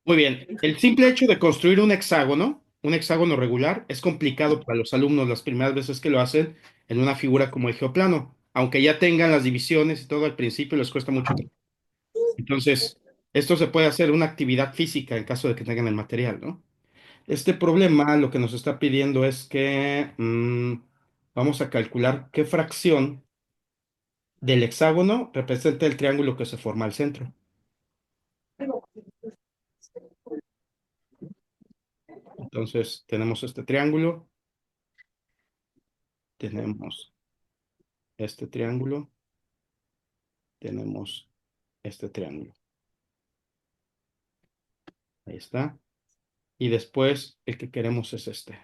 Muy bien. El simple hecho de construir un hexágono regular, es complicado para los alumnos las primeras veces que lo hacen en una figura como el geoplano. Aunque ya tengan las divisiones y todo al principio, les cuesta mucho trabajo. Entonces, esto se puede hacer una actividad física en caso de que tengan el material, ¿no? Este problema lo que nos está pidiendo es que vamos a calcular qué fracción del hexágono representa el triángulo que se forma al centro. Entonces, tenemos este triángulo, tenemos este triángulo, tenemos este triángulo. Ahí está. Y después el que queremos es este.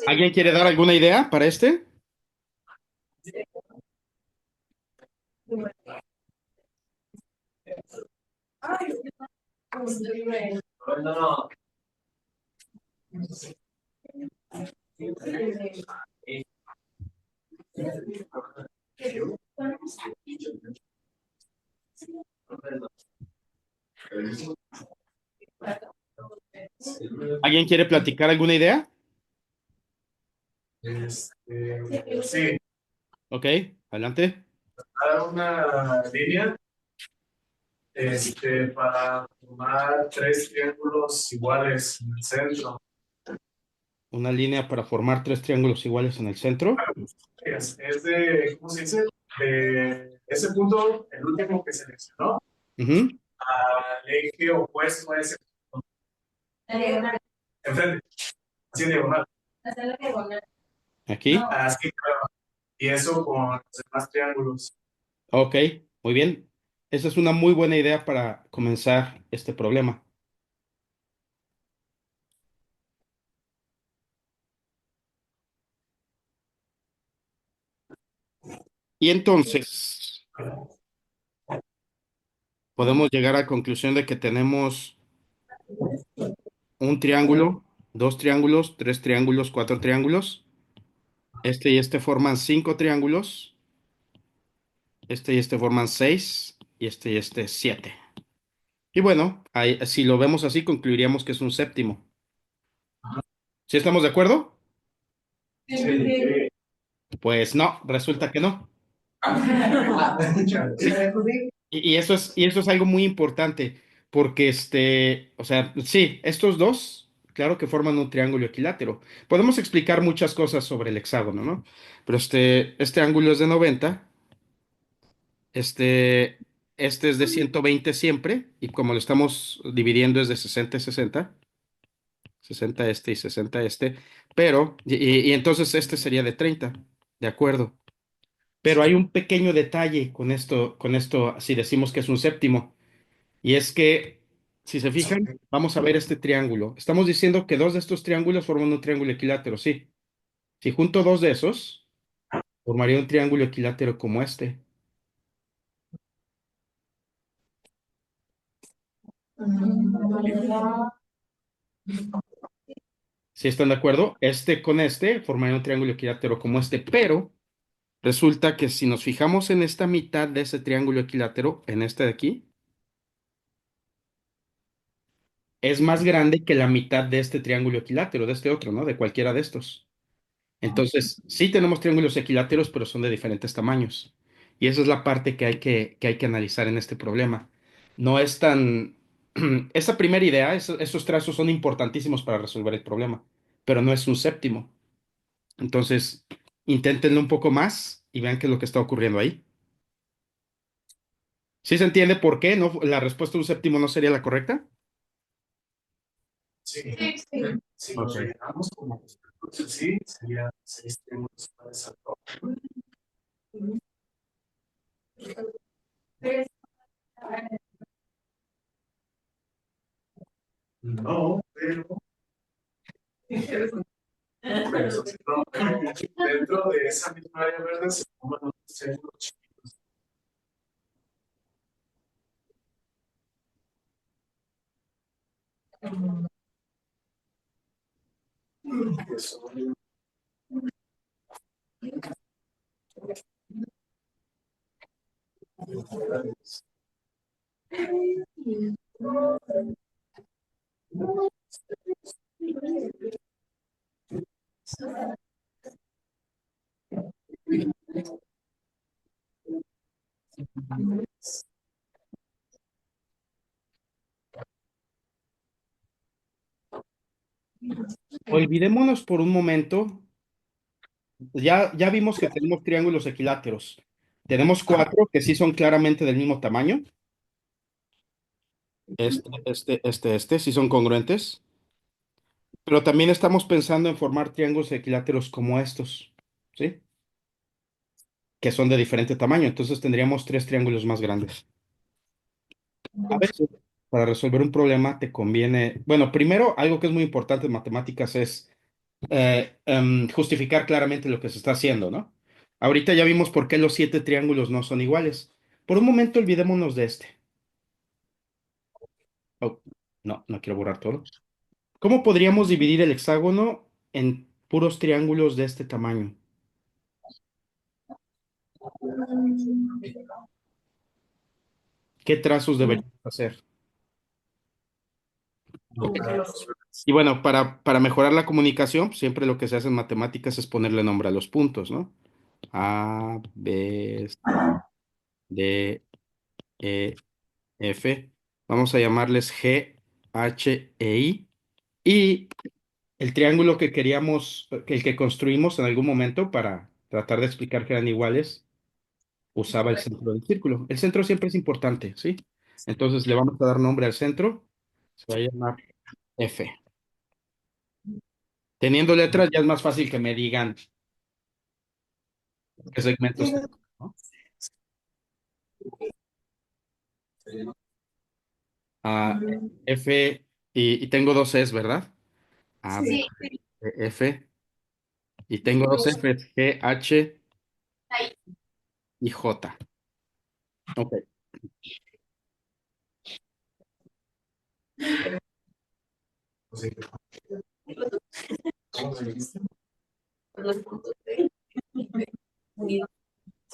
¿Alguien quiere dar alguna idea para este? ¿Alguien quiere platicar alguna idea? Sí, Ok, adelante. para una línea, para formar tres triángulos iguales en el centro. Una línea para formar tres triángulos iguales en el centro. Es de, ¿cómo se dice? De ese punto, el último que seleccionó, Ujú. al eje opuesto a ese punto. Enfrente, así diagonal. Aquí. Así, claro. Y eso con los demás triángulos. Ok, muy bien. Esa es una muy buena idea para comenzar este problema. Y entonces podemos llegar a la conclusión de que tenemos un triángulo, dos triángulos, tres triángulos, cuatro triángulos. Este y este forman cinco triángulos. Este y este forman seis. Y este siete. Y bueno, si lo vemos así, concluiríamos que es un séptimo. ¿Sí estamos de acuerdo? Sí. Pues no, resulta que no. Sí. Y eso es algo muy importante, porque o sea, sí, estos dos, claro que forman un triángulo equilátero. Podemos explicar muchas cosas sobre el hexágono, ¿no? Pero este ángulo es de 90, este, este es de 120 siempre, y como lo estamos dividiendo es de 60 y 60, 60 este y 60 este, pero, y entonces este sería de 30, de acuerdo. Pero hay un pequeño detalle con esto, si decimos que es un séptimo. Y es que, si se fijan, vamos a ver este triángulo. Estamos diciendo que dos de estos triángulos forman un triángulo equilátero, sí. Si junto dos de esos, formaría un triángulo equilátero como este. ¿Sí están de acuerdo? Este con este formaría un triángulo equilátero como este, pero resulta que si nos fijamos en esta mitad de ese triángulo equilátero, en este de aquí, es más grande que la mitad de este triángulo equilátero, de este otro, ¿no? De cualquiera de estos. Entonces, sí tenemos triángulos equiláteros, pero son de diferentes tamaños. Y esa es la parte que hay que analizar en este problema. No es tan... Esa primera idea, esos trazos son importantísimos para resolver el problema, pero no es un séptimo. Entonces, inténtenlo un poco más y vean qué es lo que está ocurriendo ahí. ¿Sí se entiende por qué no, la respuesta de un séptimo no sería la correcta? Sí, sí, lo Ok. rellenamos como. Entonces sí, sería 6 triángulos iguales al doble. No, dentro de esa misma área verde se forman los triángulos chiquitos. Que son iguales. Olvidémonos por un momento, ya vimos que tenemos triángulos equiláteros. Tenemos cuatro que sí son claramente del mismo tamaño. Sí son congruentes. Pero también estamos pensando en formar triángulos equiláteros como estos, ¿sí? Que son de diferente tamaño. Entonces tendríamos tres triángulos más grandes. A veces, para resolver un problema, te conviene, bueno, primero, algo que es muy importante en matemáticas es justificar claramente lo que se está haciendo, ¿no? Ahorita ya vimos por qué los siete triángulos no son iguales. Por un momento, olvidémonos de este. Oh, no, no quiero borrar todo. ¿Cómo podríamos dividir el hexágono en puros triángulos de este tamaño? ¿Qué trazos deberíamos hacer? Ok. Y bueno, para mejorar la comunicación, pues, siempre lo que se hace en matemáticas es ponerle nombre a los puntos, ¿no? A, B, D, E, F. Vamos a llamarles G, H e I. Y el triángulo que queríamos, el que construimos en algún momento para tratar de explicar que eran iguales, usaba el centro del círculo. El centro siempre es importante, ¿sí? Entonces le vamos a dar nombre al centro. Se va a llamar F. Teniendo letras ya es más fácil que me digan qué segmentos tengo, ¿no? Ah, F y tengo dos E's, ¿verdad? A, B, Sí, F. Y tengo dos F's, G, H y J. Ok. Sí. ¿Cómo se dice? los puntos de unidos.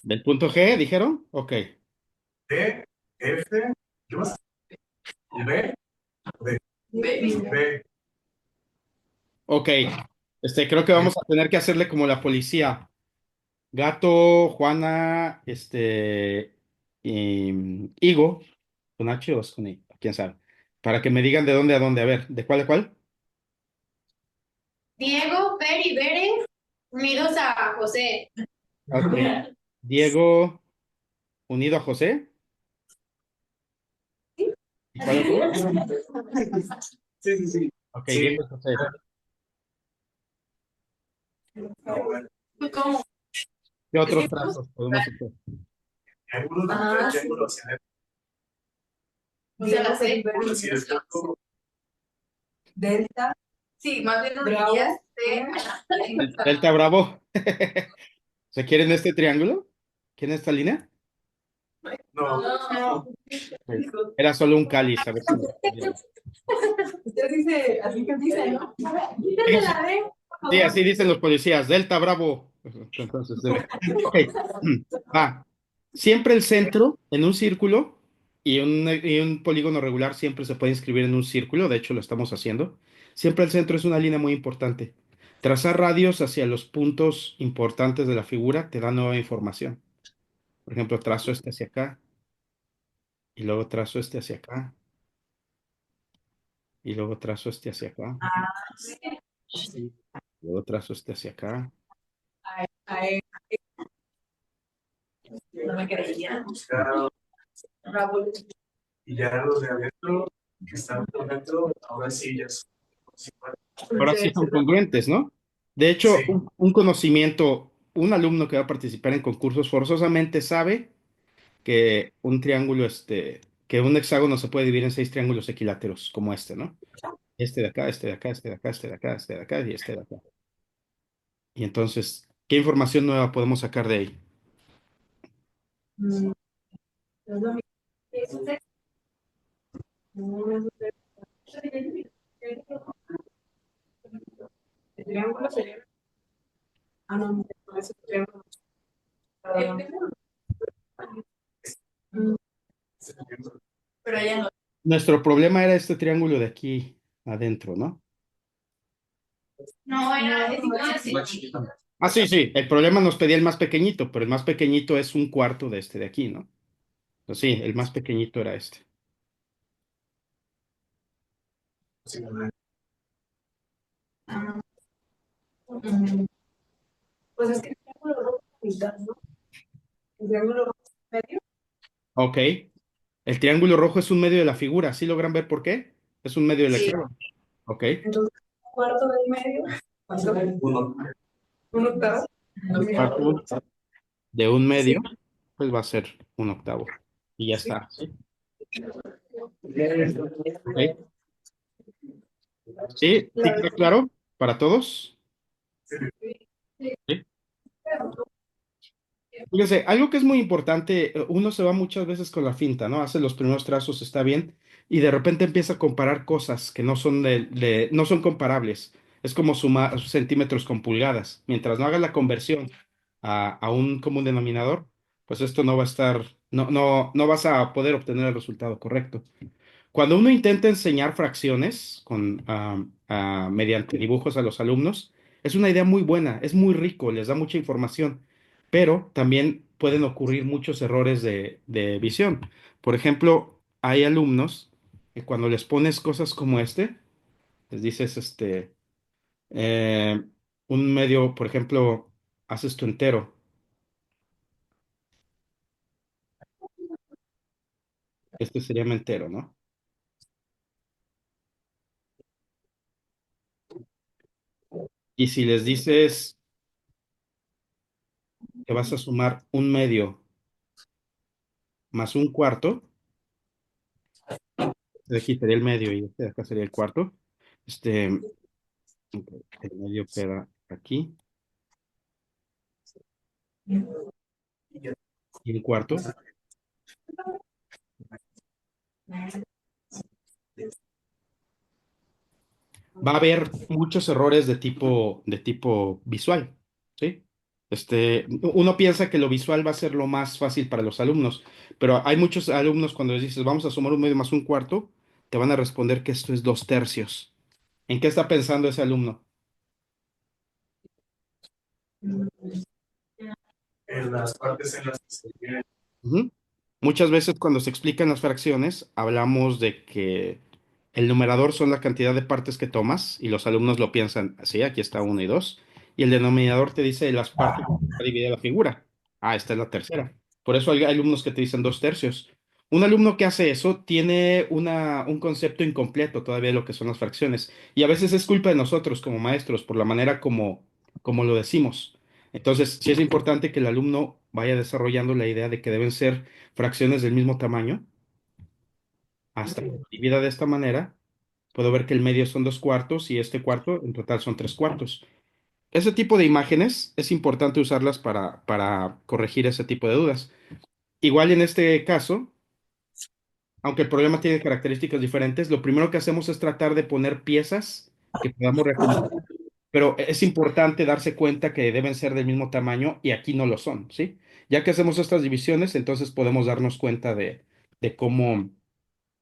¿Del punto G, dijeron? Ok. D, F, ¿qué más? ¿Y B? D. B. Ok. Creo que vamos a tener que hacerle como la policía. Gato, Juana, Higo, ¿con H o es con I? ¿Quién sabe? Para que me digan de dónde a dónde. A ver, ¿de cuál a cuál? Diego, Fer y Beren unidos a José. Ok. Diego, unido a José. ¿Y cuál otro? Sí, sí, sí. Ok, Sí. Diego y José. No, bueno. ¿Cómo? ¿Qué Es otros que trazos podemos hacer? Algunos de ah, triángulos en o sea, la C. el sí, es como Delta. Sí, más bien lo dirías de. Delta Bravo. ¿Se quieren este triángulo? ¿Quieren esta línea? no. No. Ok. Era solo un cáliz, a ver si me entendieron. Usted dice, así que dice, ¿no? Sí, Quítate sí, la D, por sí, favor. así dicen los policías. Delta Bravo. Entonces, ok. Va. Siempre el centro en un círculo y un polígono regular siempre se puede inscribir en un círculo. De hecho, lo estamos haciendo. Siempre el centro es una línea muy importante. Trazar radios hacia los puntos importantes de la figura te da nueva información. Por ejemplo, trazo este hacia acá y luego trazo este hacia acá y luego trazo este hacia acá. Luego trazo este hacia acá. Ay, no me creía. Buscar Raúl. y ya los de adentro que están por dentro, ahora sí ya son iguales. Ahora sí son congruentes, ¿no? De hecho, Sí, un conocimiento, un alumno que va a participar en concursos forzosamente sabe que un triángulo, que un hexágono se puede dividir en 6 triángulos equiláteros, como este, ¿no? Este de acá, este de acá, este de acá, este de acá, este de acá y este de acá. Y entonces, ¿qué información nueva podemos sacar de ahí? Mm, es lo mismo. El triángulo sería. Ah, no, ese triángulo. Mm, pero ya no. Nuestro problema era este triángulo de aquí adentro, ¿no? No, era, es igual así. Ah, sí, sí. El problema nos pedía el más pequeñito, pero el más pequeñito es un cuarto de este de aquí, ¿no? Pues sí, el más pequeñito era este. sí, Ah, mm, pues es que el triángulo rojo es la mitad, ¿no? El triángulo rojo es medio. Ok. El triángulo rojo es un medio de la figura. ¿Sí logran ver por qué? Es un medio del Sí. hexágono. Ok. Entonces, un cuarto del medio. ¿Cuánto? uno. Un octavo. Un cuarto de un Sí. medio, pues va a ser un octavo. Y ya está. ¿Sí? Ok. ¿Sí? ¿Sí queda claro para todos? ¿Sí? Fíjense, algo que es muy importante, uno se va muchas veces con la finta, ¿no? Hace los primeros trazos, está bien, y de repente empieza a comparar cosas que no son no son comparables. Es como sumar centímetros con pulgadas. Mientras no hagas la conversión a un común denominador, pues esto no va a estar, no vas a poder obtener el resultado correcto. Cuando uno intenta enseñar fracciones mediante dibujos a los alumnos, es una idea muy buena, es muy rico, les da mucha información, pero también pueden ocurrir muchos errores de visión. Por ejemplo, hay alumnos que cuando les pones cosas como les dices, eh, un medio, por ejemplo, haces tu entero, este sería mi entero, ¿no? Y si les dices que vas a sumar un medio más un cuarto, de aquí sería el medio y este de acá sería el cuarto. Este, el medio queda aquí y el cuarto. Va a haber muchos errores de tipo visual, ¿sí? Uno piensa que lo visual va a ser lo más fácil para los alumnos, pero hay muchos alumnos cuando les dices, vamos a sumar un medio más un cuarto, te van a responder que esto es 2 tercios. ¿En qué está pensando ese alumno? En las partes en las que se divide. Ujú. Muchas veces cuando se explican las fracciones, hablamos de que el numerador son la cantidad de partes que tomas y los alumnos lo piensan así, aquí está uno y dos, y el denominador te dice las partes que divide la figura. Ah, esta es la tercera. Por eso hay alumnos que te dicen 2 tercios. Un alumno que hace eso tiene un concepto incompleto todavía de lo que son las fracciones y a veces es culpa de nosotros como maestros por la manera como lo decimos. Entonces, sí es importante que el alumno vaya desarrollando la idea de que deben ser fracciones del mismo tamaño. Hasta que se divida de esta manera, puedo ver que el medio son 2 cuartos y este cuarto en total son 3 cuartos. Ese tipo de imágenes es importante usarlas para corregir ese tipo de dudas. Igual en este caso, aunque el problema tiene características diferentes, lo primero que hacemos es tratar de poner piezas que podamos reacomodar. Pero es importante darse cuenta que deben ser del mismo tamaño y aquí no lo son, ¿sí? Ya que hacemos estas divisiones, entonces podemos darnos cuenta de cómo,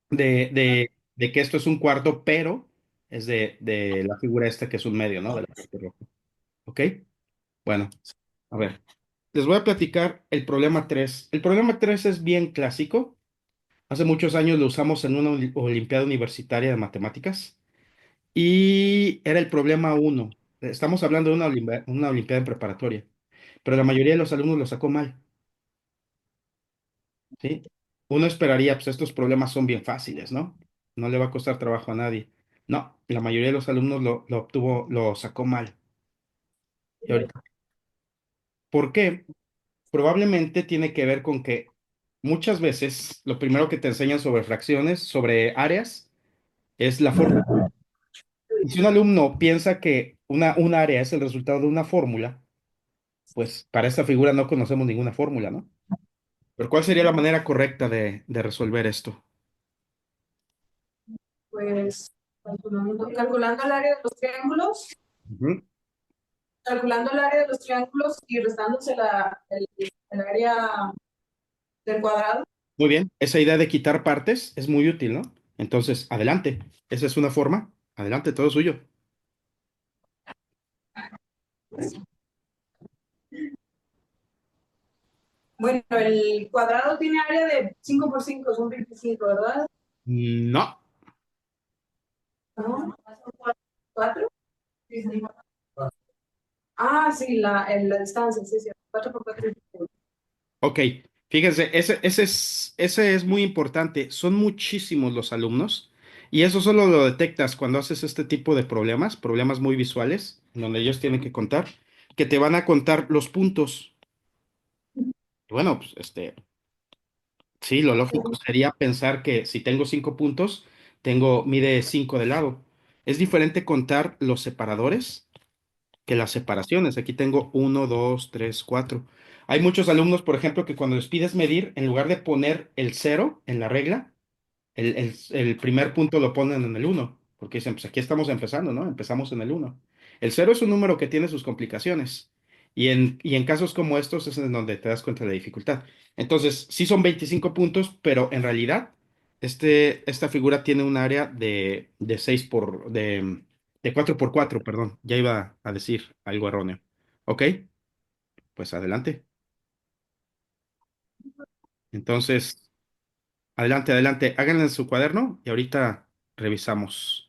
de que esto es un cuarto, pero es de la figura esta que es un medio, ¿no? De la parte roja. ¿Ok? Bueno, a ver. Les voy a platicar el problema 3. El problema 3 es bien clásico. Hace muchos años lo usamos en una olimpiada universitaria de matemáticas. Y era el problema uno. Estamos hablando de una olimpiada en preparatoria, pero la mayoría de los alumnos lo sacó mal, ¿sí? Uno esperaría, pues estos problemas son bien fáciles, ¿no? No le va a costar trabajo a nadie. No, la mayoría de los alumnos lo sacó mal. Y ahorita, ¿por qué? Probablemente tiene que ver con que muchas veces lo primero que te enseñan sobre fracciones, sobre áreas, es la fórmula. Y si un alumno piensa que un área es el resultado de una fórmula, pues para esta figura no conocemos ninguna fórmula, ¿no? Pero ¿cuál sería la manera correcta de resolver esto? Pues calculando el área de los triángulos, Ujú. calculando el área de los triángulos y restándose el área del cuadrado. Muy bien, esa idea de quitar partes es muy útil, ¿no? Entonces, adelante. Esa es una forma. Adelante, todo suyo. Bueno, el cuadrado tiene área de 5 por 5 son 25, ¿verdad? No. ¿No? ¿4? Ah, sí, la distancia, sí, sí. 4 por 4. Ok, fíjense, ese es muy importante. Son muchísimos los alumnos y eso solo lo detectas cuando haces este tipo de problemas, problemas muy visuales, donde ellos tienen que contar, que te van a contar los puntos. Bueno, pues sí, lo lógico sería pensar que si tengo 5 puntos, mide 5 de lado. Es diferente contar los separadores que las separaciones. Aquí tengo 1, 2, 3, 4. Hay muchos alumnos, por ejemplo, que cuando les pides medir, en lugar de poner el cero en la regla, el primer punto lo ponen en el uno, porque dicen, pues aquí estamos empezando, ¿no? Empezamos en el uno. El cero es un número que tiene sus complicaciones. Y en casos como estos es en donde te das cuenta de la dificultad. Entonces, sí son 25 puntos, pero en realidad, esta figura tiene un área de 6 de 4 por 4, perdón. Ya iba a decir algo erróneo. ¿Ok? Pues adelante. Entonces, adelante, adelante. Háganlo en su cuaderno y ahorita revisamos.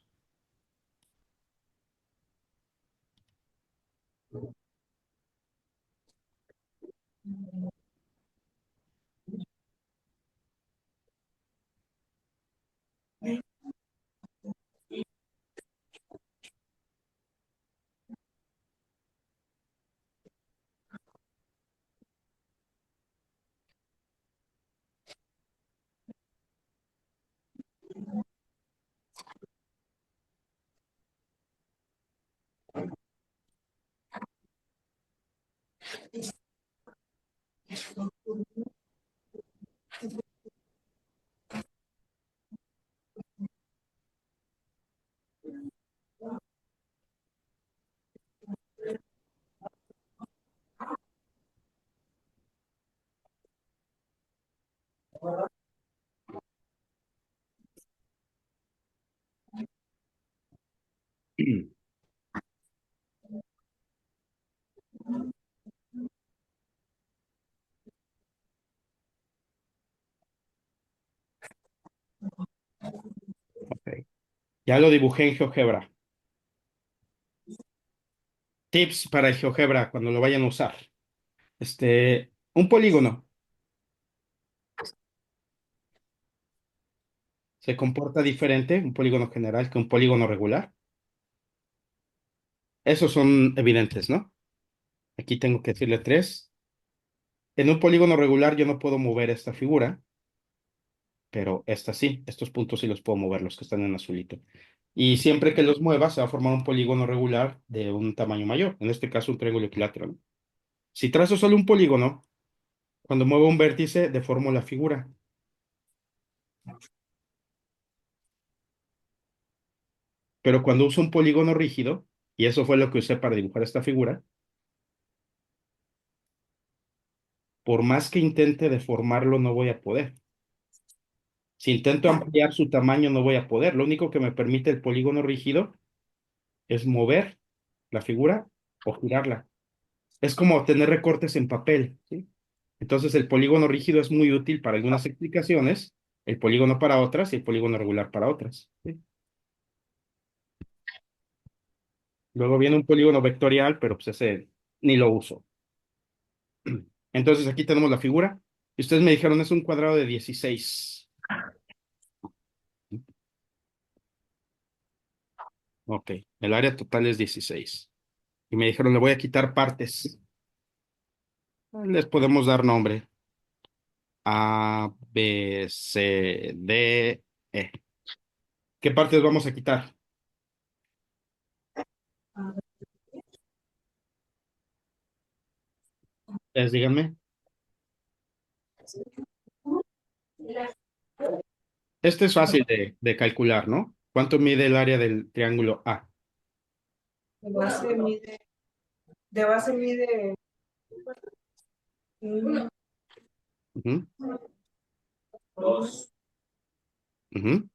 Ok. Ya lo dibujé en GeoGebra. Tips para el GeoGebra cuando lo vayan a usar. Un polígono se comporta diferente, un polígono general, que un polígono regular. Esos son evidentes, ¿no? Aquí tengo que decirle tres. En un polígono regular yo no puedo mover esta figura, pero esta sí, estos puntos sí los puedo mover, los que están en azulito. Y siempre que los mueva se va a formar un polígono regular de un tamaño mayor, en este caso un triángulo equilátero, ¿no? Si trazo solo un polígono, cuando muevo un vértice deformo la figura, pero cuando uso un polígono rígido, y eso fue lo que usé para dibujar esta figura, por más que intente deformarlo no voy a poder. Si intento ampliar su tamaño no voy a poder. Lo único que me permite el polígono rígido es mover la figura o girarla. Es como tener recortes en papel, ¿sí? Entonces el polígono rígido es muy útil para algunas explicaciones, el polígono para otras y el polígono regular para otras, ¿sí? Luego viene un polígono vectorial, pero pues ese ni lo uso. Entonces aquí tenemos la figura. Y ustedes me dijeron es un cuadrado de 16. Ok, el área total es 16. y me dijeron, le voy a quitar partes. Les podemos dar nombre. A, B, C, D, E. ¿Qué partes vamos a quitar? Díganme. Este es fácil de calcular, ¿no? ¿Cuánto mide el área del triángulo A? De base mide, de base mide uno, Ujú, dos, ujú.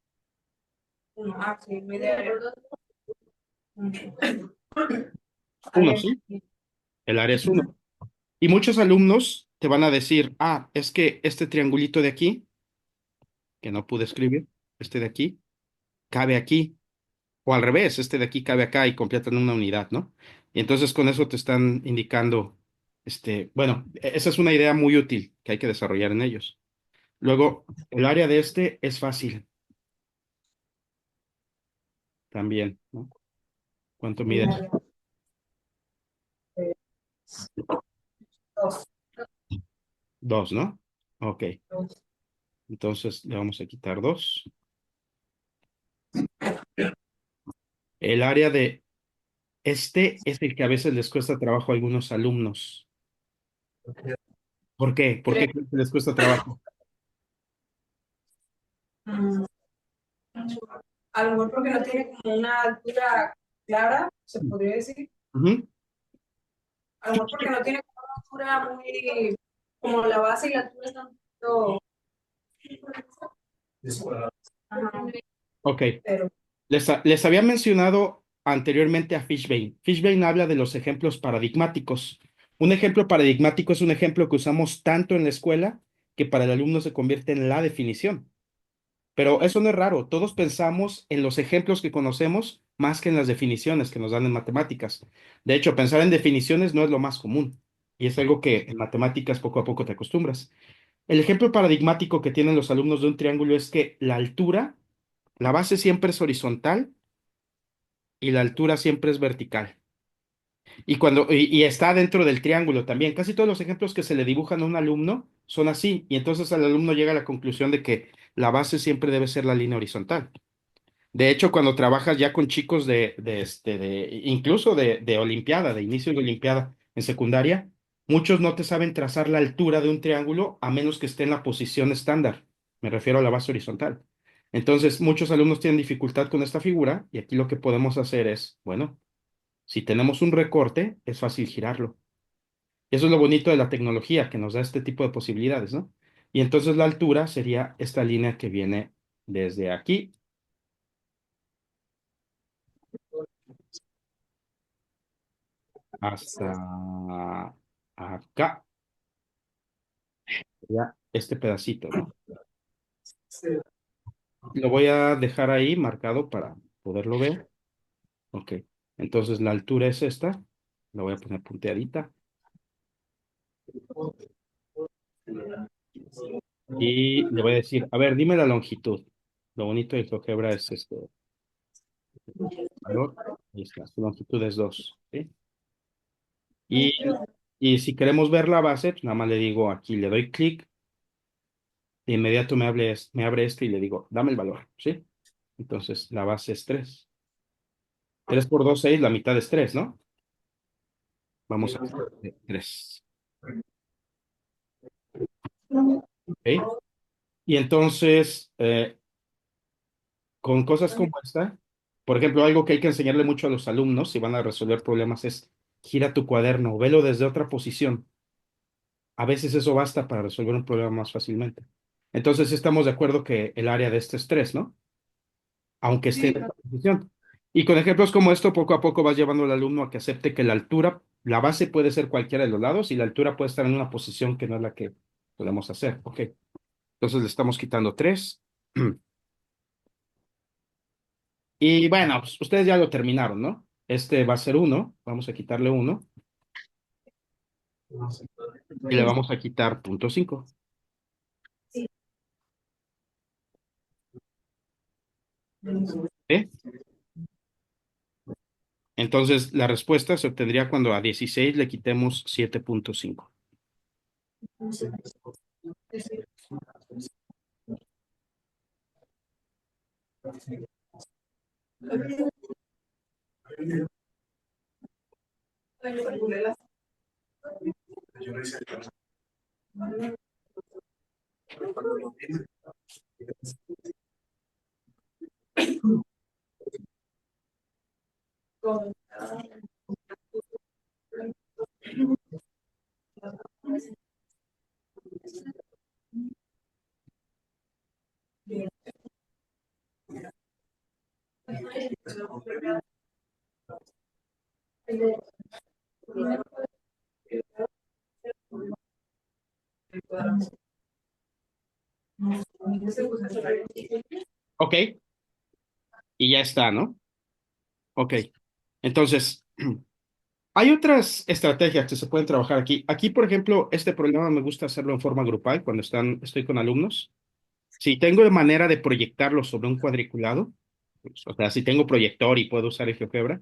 uno. Ah, sí, mide uno. Uno, Área. ¿sí? El área es uno. Y muchos alumnos te van a decir, ah, es que este triangulito de aquí, que no pude escribir, este de aquí, cabe aquí. O al revés, este de aquí cabe acá y completan una unidad, ¿no? Y entonces con eso te están indicando, bueno, esa es una idea muy útil que hay que desarrollar en ellos. Luego, el área de este es fácil también, ¿no? ¿Cuánto El mide? área de dos, Dos, ¿no? Ok, dos. entonces le vamos a quitar dos. El área de este es el que a veces les cuesta trabajo a algunos alumnos. ¿Por qué? ¿Por Tres. qué crees que les cuesta trabajo? Mm, A lo mejor porque no tiene como una altura clara, se podría decir. Ujú. A lo mejor porque no tiene como una altura muy, como la base y la altura están un poquito, ajá, Ok, pero les había mencionado anteriormente a Fishbane. Fishbane habla de los ejemplos paradigmáticos. Un ejemplo paradigmático es un ejemplo que usamos tanto en la escuela que para el alumno se convierte en la definición. Pero eso no es raro. Todos pensamos en los ejemplos que conocemos más que en las definiciones que nos dan en matemáticas. De hecho, pensar en definiciones no es lo más común y es algo que en matemáticas poco a poco te acostumbras. El ejemplo paradigmático que tienen los alumnos de un triángulo es que la altura, la base siempre es horizontal y la altura siempre es vertical. Y está dentro del triángulo también. Casi todos los ejemplos que se le dibujan a un alumno son así. Y entonces el alumno llega a la conclusión de que la base siempre debe ser la línea horizontal. De hecho, cuando trabajas ya con chicos incluso de Olimpiada, de inicio de Olimpiada en secundaria, muchos no te saben trazar la altura de un triángulo a menos que esté en la posición estándar. Me refiero a la base horizontal. Entonces, muchos alumnos tienen dificultad con esta figura y aquí lo que podemos hacer es, bueno, si tenemos un recorte, es fácil girarlo. Eso es lo bonito de la tecnología, que nos da este tipo de posibilidades, ¿no? Y entonces la altura sería esta línea que viene desde aquí hasta acá, ya este pedacito, ¿no? Lo voy a dejar ahí marcado para poderlo ver. Ok, entonces la altura es esta, la voy a poner punteadita y le voy a decir, a ver, dime la longitud. Lo bonito de GeoGebra es este valor, ahí está, su longitud es 2, ¿sí? Y, y si queremos ver la base, pues nada más le digo aquí, le doy clic, de inmediato me abre este y le digo, dame el valor, ¿sí? Entonces la base es 3. 3 por 2 6, la mitad es 3, ¿no? Vamos a hacer 3. ¿Ok? Y entonces, con cosas como esta, por ejemplo, algo que hay que enseñarle mucho a los alumnos si van a resolver problemas es gira tu cuaderno, velo desde otra posición. A veces eso basta para resolver un problema más fácilmente. Entonces, sí estamos de acuerdo que el área de este es 3, ¿no? Aunque esté en sí, esta posición. Y con ejemplos como esto, poco a poco vas llevando al alumno a que acepte que la altura, la base puede ser cualquiera de los lados y la altura puede estar en una posición que no es la que podemos hacer. Ok, entonces le estamos quitando 3. Y bueno, pues ustedes ya lo terminaron, ¿no? Este va a ser uno, vamos a quitarle uno y le vamos a quitar punto 5. sí. ¿Eh? Entonces, la respuesta se obtendría cuando a 16 le quitemos 7.5. Yo lo hice. Ok, y ya está, ¿no? Ok, entonces, hay otras estrategias que se pueden trabajar aquí. Aquí, por ejemplo, este problema me gusta hacerlo en forma grupal cuando estoy con alumnos. Si tengo manera de proyectarlo sobre un cuadriculado, pues, o sea, si tengo proyector y puedo usar GeoGebra,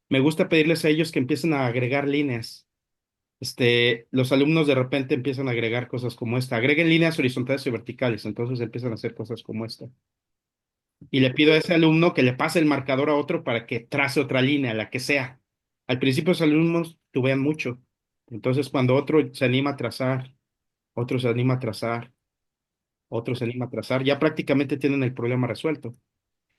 me gusta pedirles a ellos que empiecen a agregar líneas. Los alumnos de repente empiezan a agregar cosas como esta. Agreguen líneas horizontales y verticales, entonces empiezan a hacer cosas como esta. Y le pido a ese alumno que le pase el marcador a otro para que trace otra línea, la que sea. Al principio los alumnos tubean mucho. Entonces, cuando otro se anima a trazar, otro se anima a trazar, otro se anima a trazar, ya prácticamente tienen el problema resuelto.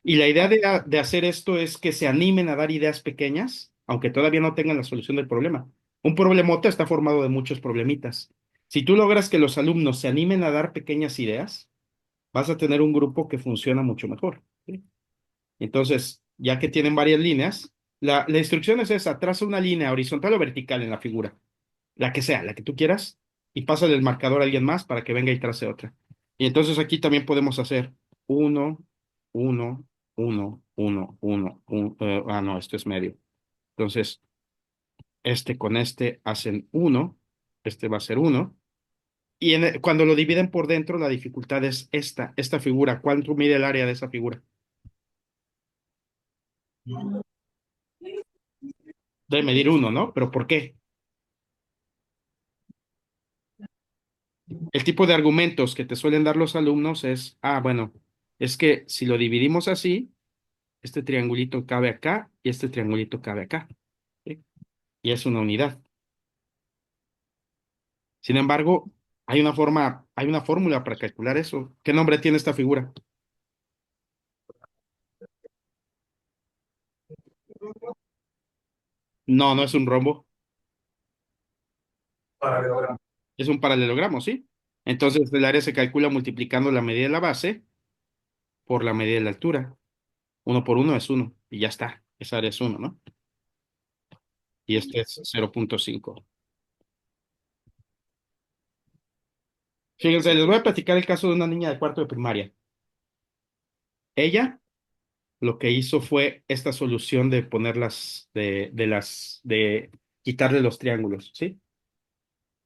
Y la idea de hacer esto es que se animen a dar ideas pequeñas, aunque todavía no tengan la solución del problema. Un problemota está formado de muchos problemitas. Si tú logras que los alumnos se animen a dar pequeñas ideas, vas a tener un grupo que funciona mucho mejor. ¿Sí? Entonces, ya que tienen varias líneas, la instrucción es esa: traza una línea horizontal o vertical en la figura, la que sea, la que tú quieras, y pásale el marcador a alguien más para que venga y trace otra. Y entonces aquí también podemos hacer uno, uno, uno, uno, uno, no, esto es medio. Entonces, este con este hacen uno, este va a ser uno, y cuando lo dividen por dentro, la dificultad es esta figura. ¿Cuánto mide el área de esa figura? Debe medir uno, ¿no? ¿Pero por qué? El tipo de argumentos que te suelen dar los alumnos es, bueno, es que si lo dividimos así, este triangulito cabe acá y este triangulito cabe acá. ¿Sí? Y es una unidad. Sin embargo, hay una fórmula para calcular eso. ¿Qué nombre tiene esta figura? No, no es un rombo, Paralelogramo. es un paralelogramo, ¿sí? Entonces el área se calcula multiplicando la medida de la base por la medida de la altura. Uno por uno es uno y ya está. Esa área es uno, ¿no? Y este es 0.5. Fíjense, les voy a platicar el caso de una niña de cuarto de primaria. Ella lo que hizo fue esta solución de ponerlas, de quitarle los triángulos, ¿sí?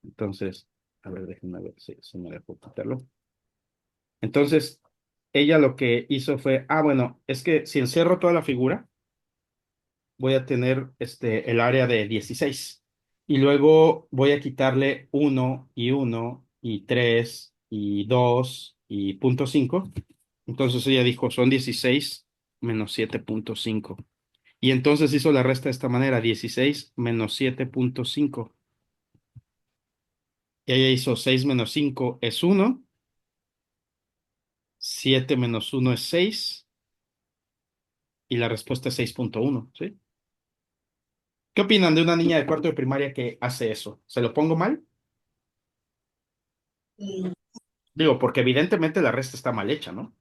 Entonces, a ver, déjenme ver si me dejó quitarlo. Entonces, ella lo que hizo fue, bueno, es que si encierro toda la figura, voy a tener el área de 16. Y luego voy a quitarle uno y 3 y 2 y punto 5. Entonces ella dijo, son 16 menos 7.5. Y entonces hizo la resta de esta manera: 16 menos 7.5. Y ella hizo 6 menos 5 es 1, 7 menos 1 es 6, y la respuesta es 6.1, ¿sí? ¿Qué opinan de una niña de cuarto de primaria que hace eso? ¿Se lo pongo mal? Digo, porque evidentemente la resta está mal hecha, ¿no?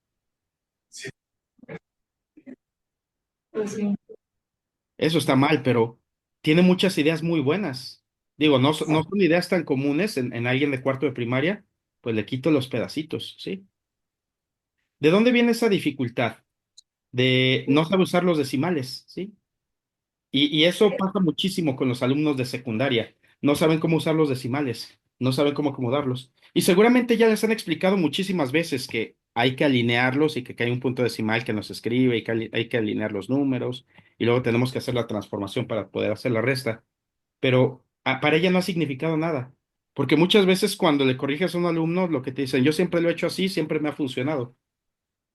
Pues sí. Eso está mal, pero tiene muchas ideas muy buenas. Digo, no son ideas tan comunes en alguien de cuarto de primaria, pues le quito los pedacitos, ¿sí? ¿De dónde viene esa dificultad? De no saber usar los decimales, ¿sí? Y eso pasa muchísimo con los alumnos de secundaria. No saben cómo usar los decimales, no saben cómo acomodarlos. Y seguramente ya les han explicado muchísimas veces que hay que alinearlos y que hay un punto decimal que nos escribe y que hay que alinear los números y luego tenemos que hacer la transformación para poder hacer la resta. Pero para ella no ha significado nada, porque muchas veces cuando le corriges a un alumno, lo que te dicen, yo siempre lo he hecho así, siempre me ha funcionado.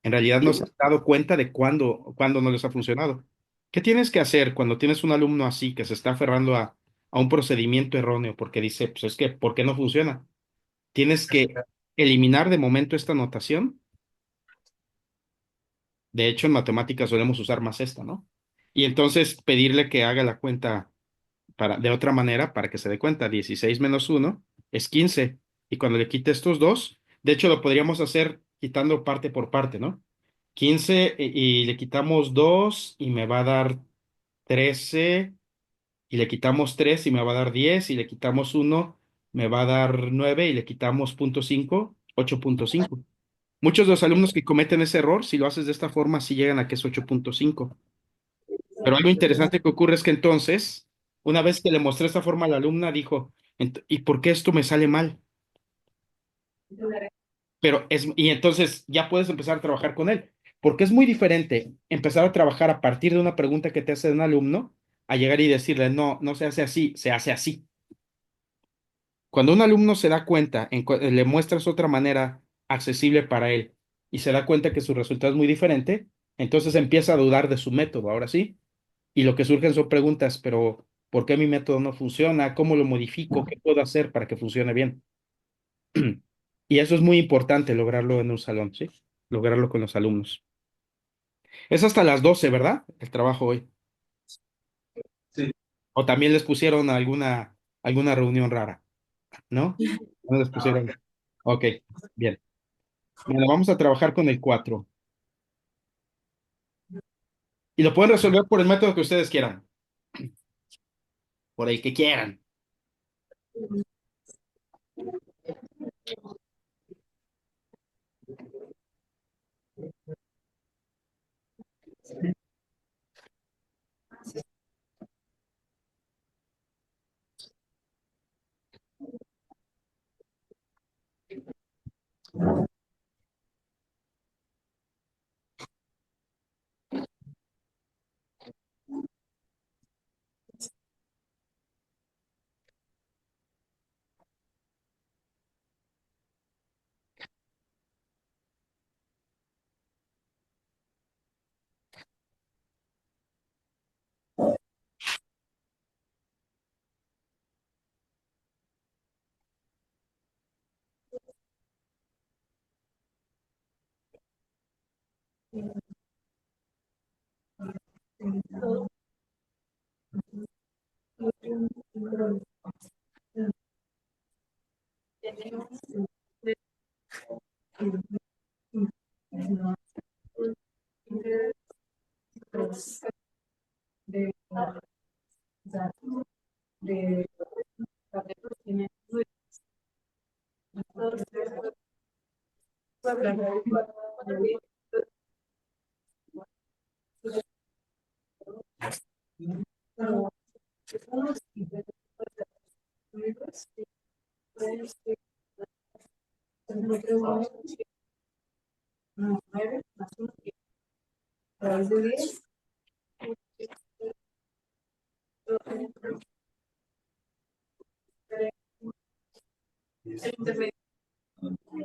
En realidad no se han dado cuenta de cuándo no les ha funcionado. ¿Qué tienes que hacer cuando tienes un alumno así que se está aferrando a un procedimiento erróneo porque dice, pues es que, ¿por qué no funciona? Tienes que eliminar de momento esta notación. De hecho, en matemáticas solemos usar más esta, ¿no? Y entonces pedirle que haga la cuenta de otra manera para que se dé cuenta. 16 menos uno es 15. Y cuando le quite estos dos, de hecho lo podríamos hacer quitando parte por parte, ¿no? 15 y le quitamos 2 y me va a dar 13 y le quitamos 3 y me va a dar 10 y le quitamos uno me va a dar 9 y le quitamos 0,5, 8,5. Muchos de los alumnos que cometen ese error, si lo haces de esta forma, sí llegan a que es 8,5. Pero algo interesante que ocurre es que entonces, una vez que le mostré esta forma a la alumna, dijo, ¿y por qué esto me sale mal? Y entonces ya puedes empezar a trabajar con él, porque es muy diferente empezar a trabajar a partir de una pregunta que te hace un alumno a llegar y decirle, no, no se hace así, se hace así. Cuando un alumno se da cuenta, le muestras otra manera accesible para él y se da cuenta que su resultado es muy diferente, entonces empieza a dudar de su método, ahora sí. Y lo que surgen son preguntas, pero ¿por qué mi método no funciona? ¿Cómo lo modifico? ¿Qué puedo hacer para que funcione bien? Y eso es muy importante lograrlo en un salón, ¿sí? Lograrlo con los alumnos. Es hasta las 12, ¿verdad? El trabajo hoy. Sí. O también les pusieron alguna reunión rara, ¿no? No les Ah, pusieron. Ok, bien. Bueno, vamos a trabajar con el 4. Y lo pueden resolver por el método que ustedes quieran, por el que quieran.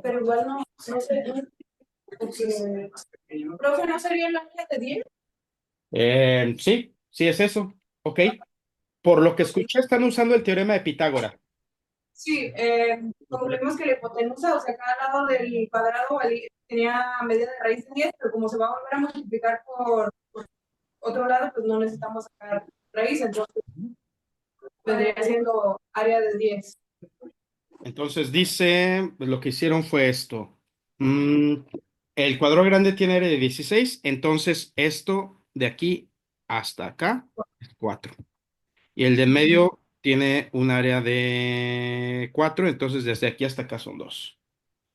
Pero igual no sé, porque, profe, ¿no sería el área de 10? Sí, sí es eso. Ok. Por lo que escuché, están usando el teorema de Pitágoras. Sí, concluimos que la hipotenusa, o sea, cada lado del cuadrado tenía medida de raíz de 10, pero como se va a volver a multiplicar por otro lado, pues no necesitamos sacar raíz, entonces vendría siendo área de 10. Entonces dice, pues, lo que hicieron fue esto. Mm, el cuadro grande tiene área de 16, entonces esto de aquí hasta acá es 4. Y el de en medio tiene un área de 4, entonces desde aquí hasta acá son 2.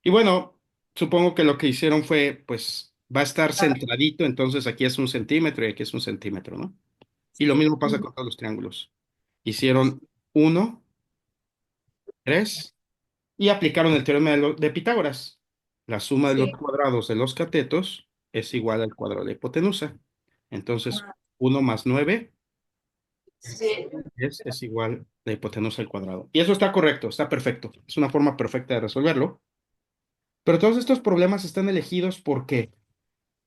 Y bueno, supongo que lo que hicieron fue, pues va a estar centradito, entonces aquí es 1 centímetro y aquí es 1 centímetro, ¿no? Y lo mismo pasa con todos los triángulos. Hicieron 1, 3 y aplicaron el teorema de Pitágoras. La suma de los Sí. cuadrados de los catetos es igual al cuadrado de la hipotenusa. Entonces, Ah, 1 más 9 sí. es igual a la hipotenusa al cuadrado. Y eso está correcto, está perfecto. Es una forma perfecta de resolverlo. Pero todos estos problemas están elegidos porque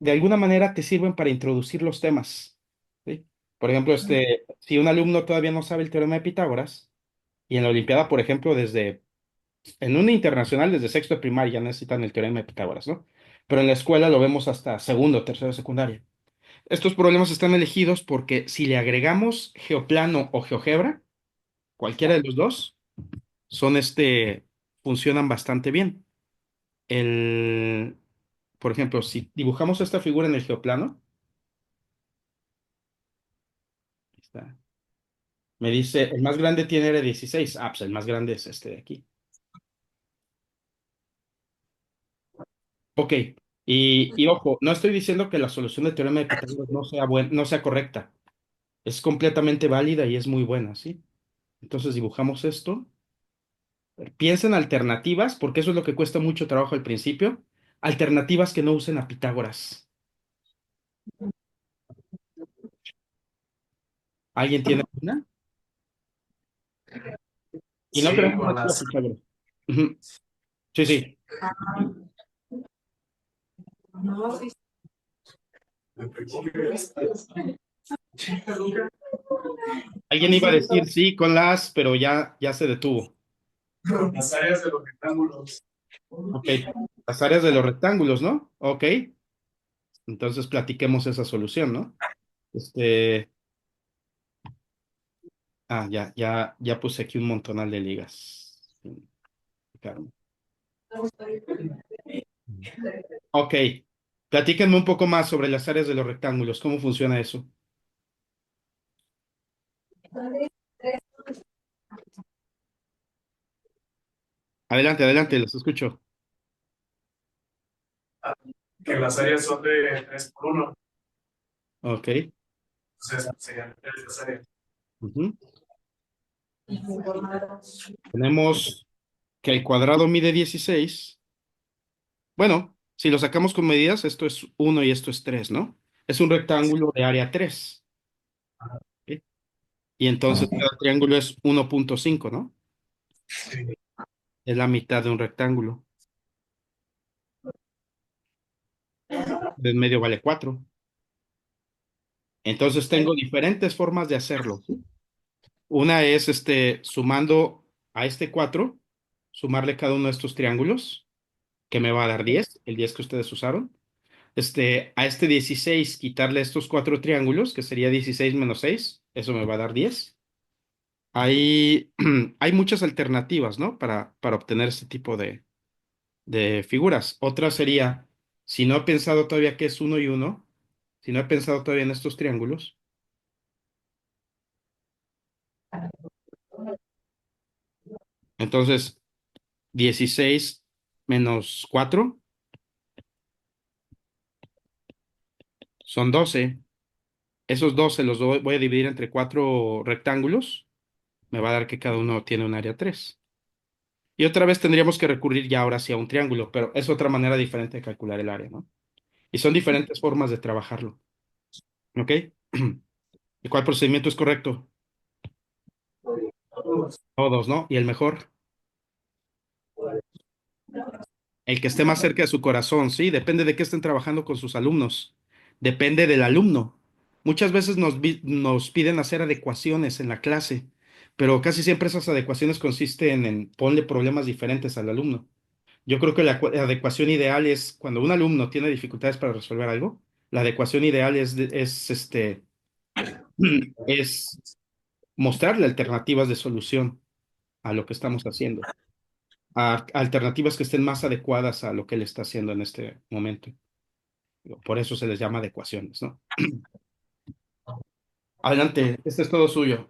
de alguna manera te sirven para introducir los temas. ¿Sí? Por ejemplo, si un alumno todavía no sabe el teorema de Pitágoras, y en la Olimpiada, por ejemplo, en una internacional, desde sexto de primaria ya necesitan el teorema de Pitágoras, ¿no? Pero en la escuela lo vemos hasta segundo, tercero de secundaria. Estos problemas están elegidos porque si le agregamos geoplano o GeoGebra, cualquiera de los dos, son funcionan bastante bien. El, por ejemplo, si dibujamos esta figura en el geoplano, ahí está. Me dice, el más grande tiene R16. Ah, pues el más grande es este de aquí. Ok. Y ojo, no estoy diciendo que la solución del teorema de Pitágoras no sea correcta. Es completamente válida y es muy buena, ¿sí? Entonces dibujamos esto. Piensa en alternativas, porque eso es lo que cuesta mucho trabajo al principio. Alternativas que no usen a Pitágoras. ¿Alguien tiene una? Y no Sí, tenemos con que a las... Pitágoras. Ujú. Sí, sí. No, sí. Alguien iba a decir sí con pero ya se detuvo. Las áreas de los rectángulos. Ok. Las áreas de los rectángulos, ¿no? Ok. Entonces platiquemos esa solución, ¿no? Este, ya puse aquí un montonal de ligas. Sí, claro. Ok. Platíquenme un poco más sobre las áreas de los rectángulos. ¿Cómo funciona eso? Adelante, adelante, los escucho. Que las áreas son de 3 por 1. Ok. Entonces serían 3 las áreas. Ujú. Tenemos que el cuadrado mide 16. Bueno, si lo sacamos con medidas, esto es 1 y esto es 3, ¿no? Es un rectángulo de área 3. ¿Ok? Y entonces cada triángulo es 1.5, ¿no? Sí. Es la mitad de un rectángulo. De en medio vale 4. Entonces tengo diferentes formas de hacerlo. ¿Sí? Una es sumando a este 4, sumarle cada uno de estos triángulos, que me va a dar 10, el 10 que ustedes usaron. A este 16 quitarle estos 4 triángulos, que sería 16 menos 6, eso me va a dar 10. Hay, hay muchas alternativas, ¿no? Para obtener este tipo de figuras. Otra sería, si no he pensado todavía qué es uno y uno, si no he pensado todavía en estos triángulos, entonces 16 menos 4 son 12. Esos 12 los voy a dividir entre 4 rectángulos. Me va a dar que cada uno tiene un área 3. Y otra vez tendríamos que recurrir ya ahora sí a un triángulo, pero es otra manera diferente de calcular el área, ¿no? Y son diferentes formas de trabajarlo. ¿Ok? ¿Y cuál procedimiento es correcto? Todos, ¿no? Y el mejor, el que esté más cerca de su corazón, ¿sí? Depende de qué estén trabajando con sus alumnos. Depende del alumno. Muchas veces nos piden hacer adecuaciones en la clase, pero casi siempre esas adecuaciones consisten en ponle problemas diferentes al alumno. Yo creo que la adecuación ideal es cuando un alumno tiene dificultades para resolver algo, la adecuación ideal es mostrarle alternativas de solución a lo que estamos haciendo, a alternativas que estén más adecuadas a lo que él está haciendo en este momento. Por eso se les llama adecuaciones, ¿no? Adelante, este es todo suyo.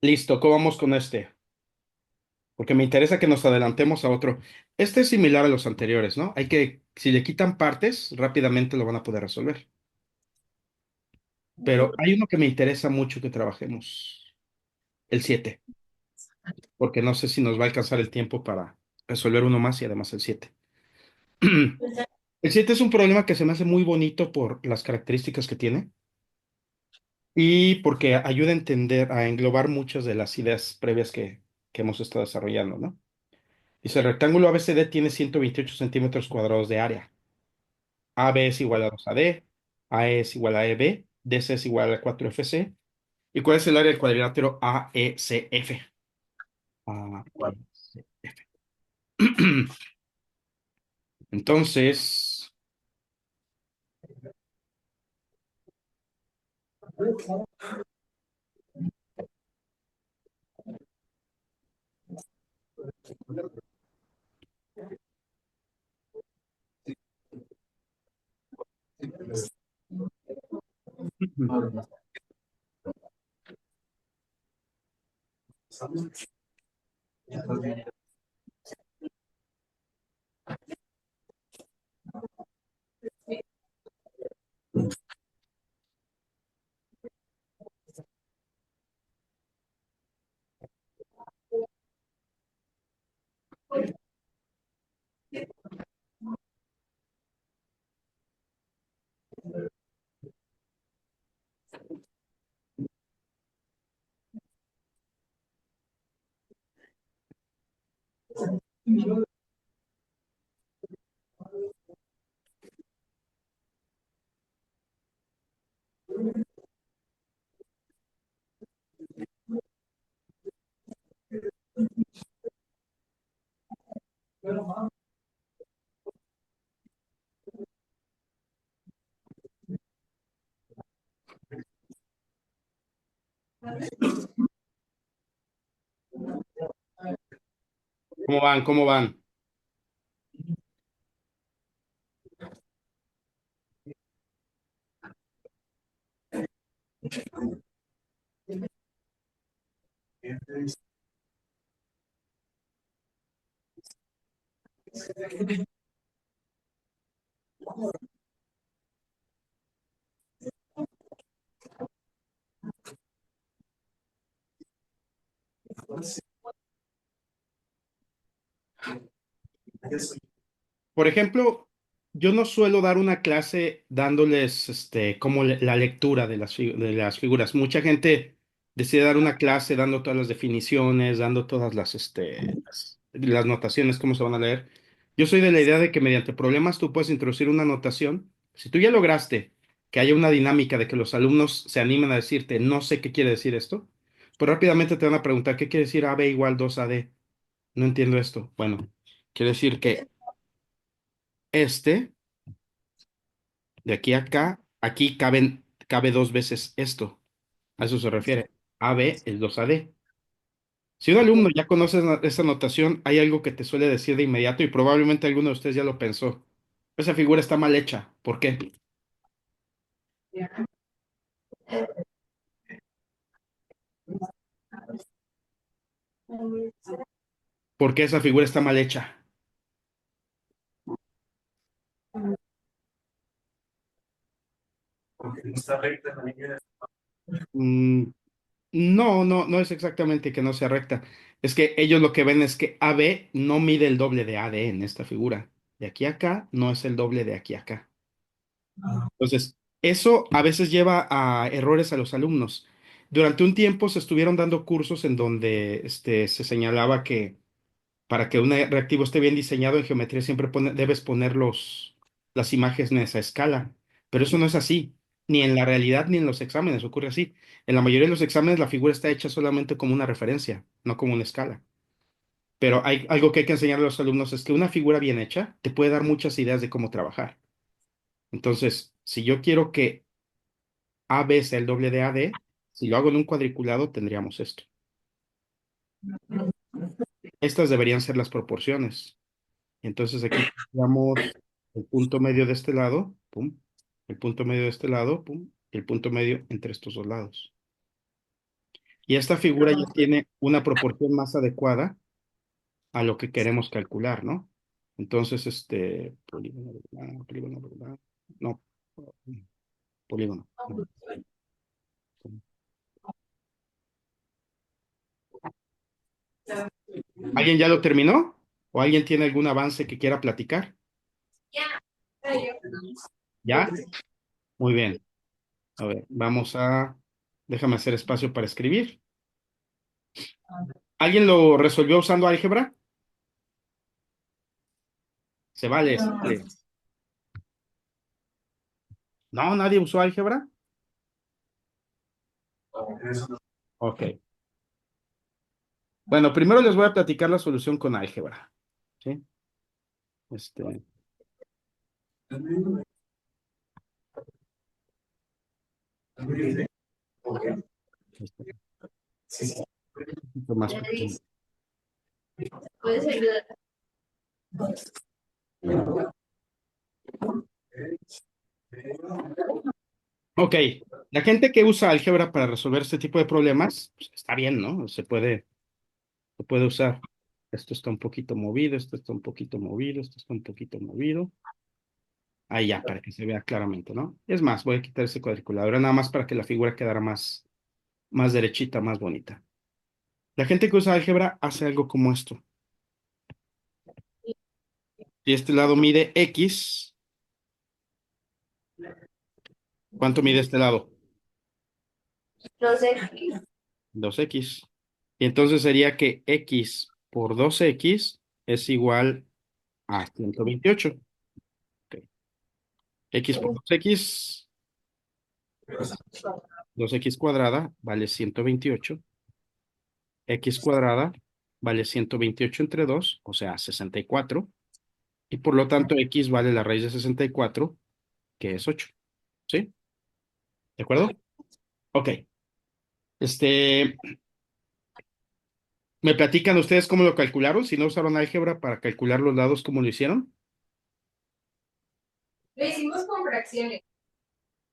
Listo, ¿cómo vamos con este? Porque me interesa que nos adelantemos a otro. Este es similar a los anteriores, ¿no? Hay que, si le quitan partes, rápidamente lo van a poder resolver. Pero hay uno que me interesa mucho que trabajemos, el 7, porque no sé si nos va a alcanzar el tiempo para resolver uno más y además el 7. El 7 es un problema que se me hace muy bonito por las características que tiene y porque ayuda a entender, a englobar muchas de las ideas previas que hemos estado desarrollando, ¿no? Dice, el rectángulo ABCD tiene 128 centímetros cuadrados de área. AB es igual a 2AD, AE es igual a EB, DC es igual a 4FC. ¿Y cuál es el área del cuadrilátero AECF? AECF. Entonces, ¿cómo van? ¿Cómo van? Por ejemplo, yo no suelo dar una clase dándoles como la lectura de de las figuras. Mucha gente decide dar una clase dando todas las definiciones, dando todas las notaciones, cómo se van a leer. Yo soy de la idea de que mediante problemas tú puedes introducir una notación. Si tú ya lograste que haya una dinámica de que los alumnos se animen a decirte, no sé qué quiere decir esto, pues rápidamente te van a preguntar, ¿qué quiere decir AB igual 2AD? No entiendo esto. Bueno, quiere decir que este de aquí a acá, aquí cabe dos veces esto. A eso se refiere. AB es 2AD. Si un alumno ya conoce esa notación, hay algo que te suele decir de inmediato y probablemente alguno de ustedes ya lo pensó. Esa figura está mal hecha. ¿Por qué? ¿Por qué esa figura está mal hecha? Porque no está recta la línea. Mm, No es exactamente que no sea recta. Es que ellos lo que ven es que AB no mide el doble de AD en esta figura. De aquí a acá no es el doble de aquí a acá. Entonces, eso a veces lleva a errores a los alumnos. Durante un tiempo se estuvieron dando cursos en donde se señalaba que para que un reactivo esté bien diseñado en geometría siempre debes poner las imágenes a escala. Pero eso no es así. Ni en la realidad ni en los exámenes ocurre así. En la mayoría de los exámenes la figura está hecha solamente como una referencia, no como una escala. Pero hay algo que hay que enseñar a los alumnos es que una figura bien hecha te puede dar muchas ideas de cómo trabajar. Entonces, si yo quiero que AB sea el doble de AD, si lo hago en un cuadriculado, tendríamos esto. Estas deberían ser las proporciones. Entonces aquí tendríamos el punto medio de este lado, pum, el punto medio de este lado, pum, y el punto medio entre estos dos lados. Y esta figura ya tiene una proporción más adecuada a lo que queremos calcular, ¿no? Entonces, polígono, polígono, no, polígono. ¿Alguien ya lo terminó? ¿O alguien tiene algún avance que quiera platicar? ¿Ya? Muy bien. A ver, déjame hacer espacio para escribir. ¿Alguien lo resolvió usando álgebra? Se vale, se vale. No, nadie usó álgebra. Ok. Bueno, primero les voy a platicar la solución con álgebra. ¿Sí? Este, este, un poquito más pequeño. ¿Puedes ayudar? Ok. La gente que usa álgebra para resolver este tipo de problemas, pues, está bien, ¿no? Se puede usar. Esto está un poquito movido, esto está un poquito movido, esto está un poquito movido. Ahí ya, para que se vea claramente, ¿no? Es más, voy a quitar ese cuadriculado nada más para que la figura quedara más derechita, más bonita. La gente que usa álgebra hace algo como esto. Si este lado mide X, ¿cuánto mide este lado? No sé. 2X. Y entonces sería que X por 2X es igual a 128. Ok. X por 2X, 2X cuadrada vale 128. X cuadrada vale 128 entre 2, o sea, 64. Y por lo tanto, X vale la raíz de 64, que es 8. ¿Sí? ¿De acuerdo? Ok. Este, ¿Me platican ustedes cómo lo calcularon? Si no usaron álgebra para calcular los lados, ¿cómo lo hicieron? Lo hicimos con fracciones,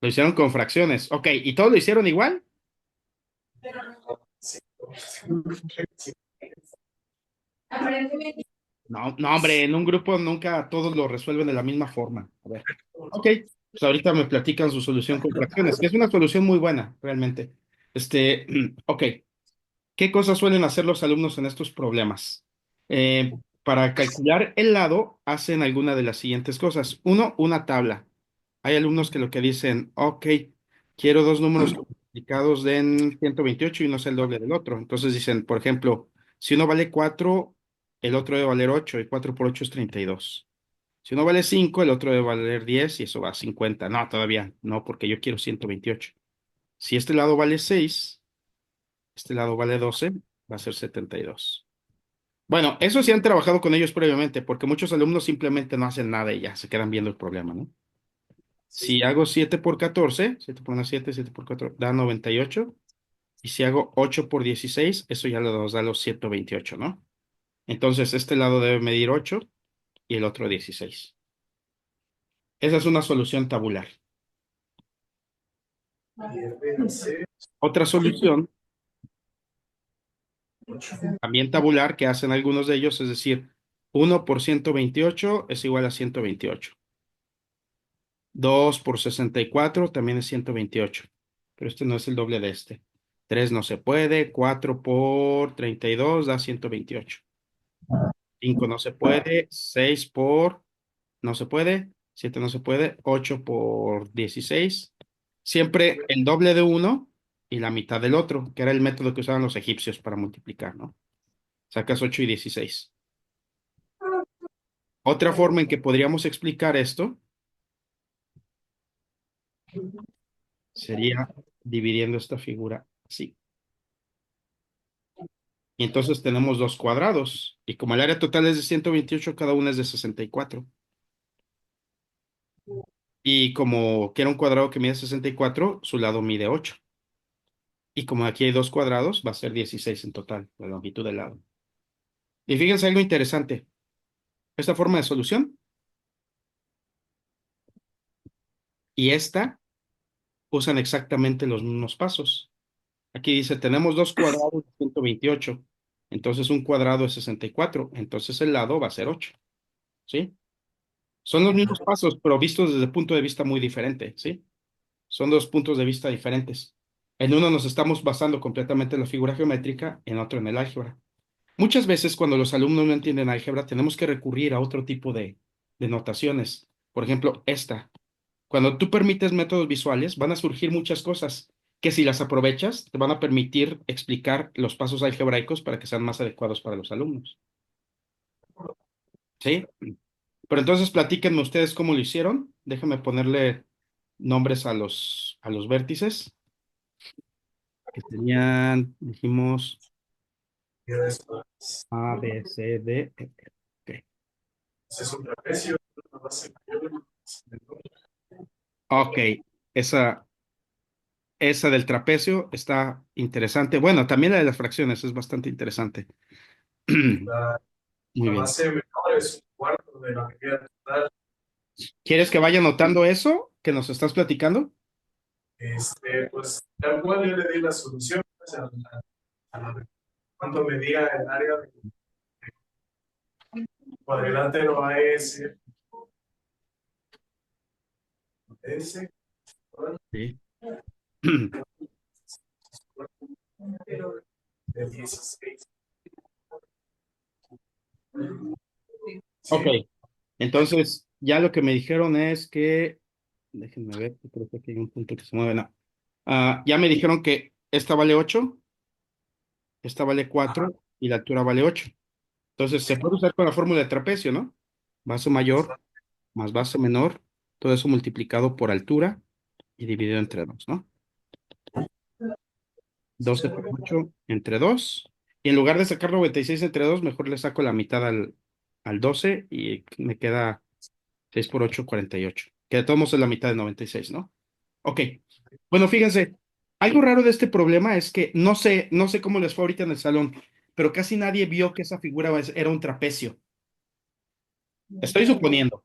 Lo hicieron con fracciones. Ok, ¿y todos lo hicieron igual? pero aparentemente No, no, hombre, en un grupo nunca todos lo resuelven de la misma forma. A ver. Ok, pues ahorita me platican su solución con fracciones, que es una solución muy buena, realmente. Ok. ¿Qué cosas suelen hacer los alumnos en estos problemas? Para calcular el lado, hacen alguna de las siguientes cosas. Uno, una tabla. Hay alumnos que lo que dicen, ok, quiero dos números multiplicados den 128 y no es el doble del otro. Entonces dicen, por ejemplo, si uno vale 4, el otro debe valer 8 y 4 por 8 es 32. Si uno vale 5, el otro debe valer 10 y eso va a 50. No, todavía no, porque yo quiero 128. Si este lado vale 6, este lado vale 12, va a ser 72. Bueno, eso sí han trabajado con ellos previamente, porque muchos alumnos simplemente no hacen nada y ya se quedan viendo el problema, ¿no? Si hago 7 por 14, 7 por 1, 7, 7 por 4, da 98. Y si hago 8 por 16, eso ya nos da los 128, ¿no? Entonces, este lado debe medir 8 y el otro 16. Esa es una solución tabular. Otra solución, también tabular, que hacen algunos de ellos, es decir, 1 por 128 es igual a 128. 2 por 64 también es 128, pero este no es el doble de este. 3 no se puede. 4 por 32 da 128. 5 no se puede. 6 por... No se puede. 7 no se puede. 8 por 16. Siempre el doble de uno y la mitad del otro, que era el método que usaban los egipcios para multiplicar, ¿no? Sacas 8 y 16. Otra forma en que podríamos explicar esto sería dividiendo esta figura así. Y entonces tenemos dos cuadrados. Y como el área total es de 128, cada uno es de 64. Y como quiera un cuadrado que mide 64, su lado mide 8. Y como aquí hay dos cuadrados, va a ser 16 en total, la longitud del lado. Y fíjense algo interesante. Esta forma de solución y esta usan exactamente los mismos pasos. Aquí dice, tenemos dos cuadrados de 128. Entonces un cuadrado es 64. Entonces el lado va a ser 8. ¿Sí? Son los mismos pasos, pero vistos desde el punto de vista muy diferente. ¿Sí? Son dos puntos de vista diferentes. En uno nos estamos basando completamente en la figura geométrica, en otro en el álgebra. Muchas veces cuando los alumnos no entienden álgebra, tenemos que recurrir a otro tipo de notaciones. Por ejemplo, esta. Cuando tú permites métodos visuales, van a surgir muchas cosas que si las aprovechas, te van a permitir explicar los pasos algebraicos para que sean más adecuados para los alumnos. ¿Sí? Pero entonces platíquenme ustedes cómo lo hicieron. Déjenme ponerle nombres a los vértices que tenían, dijimos, Y después, A, B, C, D, E, F. Ok. es un trapecio, una base mayor. Ok, esa, esa del trapecio está interesante. Bueno, también la de las fracciones es bastante interesante. La, Muy la bien. base menor es un cuarto de la medida total. ¿Quieres que vaya anotando eso que nos estás platicando? Pues tal cual yo le di la solución pues, cuánto medía el área del cuadrilátero AS, S, Sí. de 16. Ok, Sí, entonces ya lo que me dijeron es que, déjenme ver, creo que aquí hay un punto que se mueve. No. Ya me dijeron que esta vale 8, esta vale ajá, 4 y la altura vale 8. Entonces se puede usar con la fórmula de trapecio, ¿no? Base mayor más base menor, todo eso multiplicado por altura y dividido entre 2, ¿no? 12 por 8 entre 2. Y en lugar de sacar 96 entre 2, mejor le saco la mitad al 12 y me queda 6 por 8, 48. Que de todos modos es la mitad de 96, ¿no? Ok. Bueno, fíjense, algo raro de este problema es que no sé cómo les fue ahorita en el salón, pero casi nadie vio que esa figura era un trapecio. Estoy suponiendo,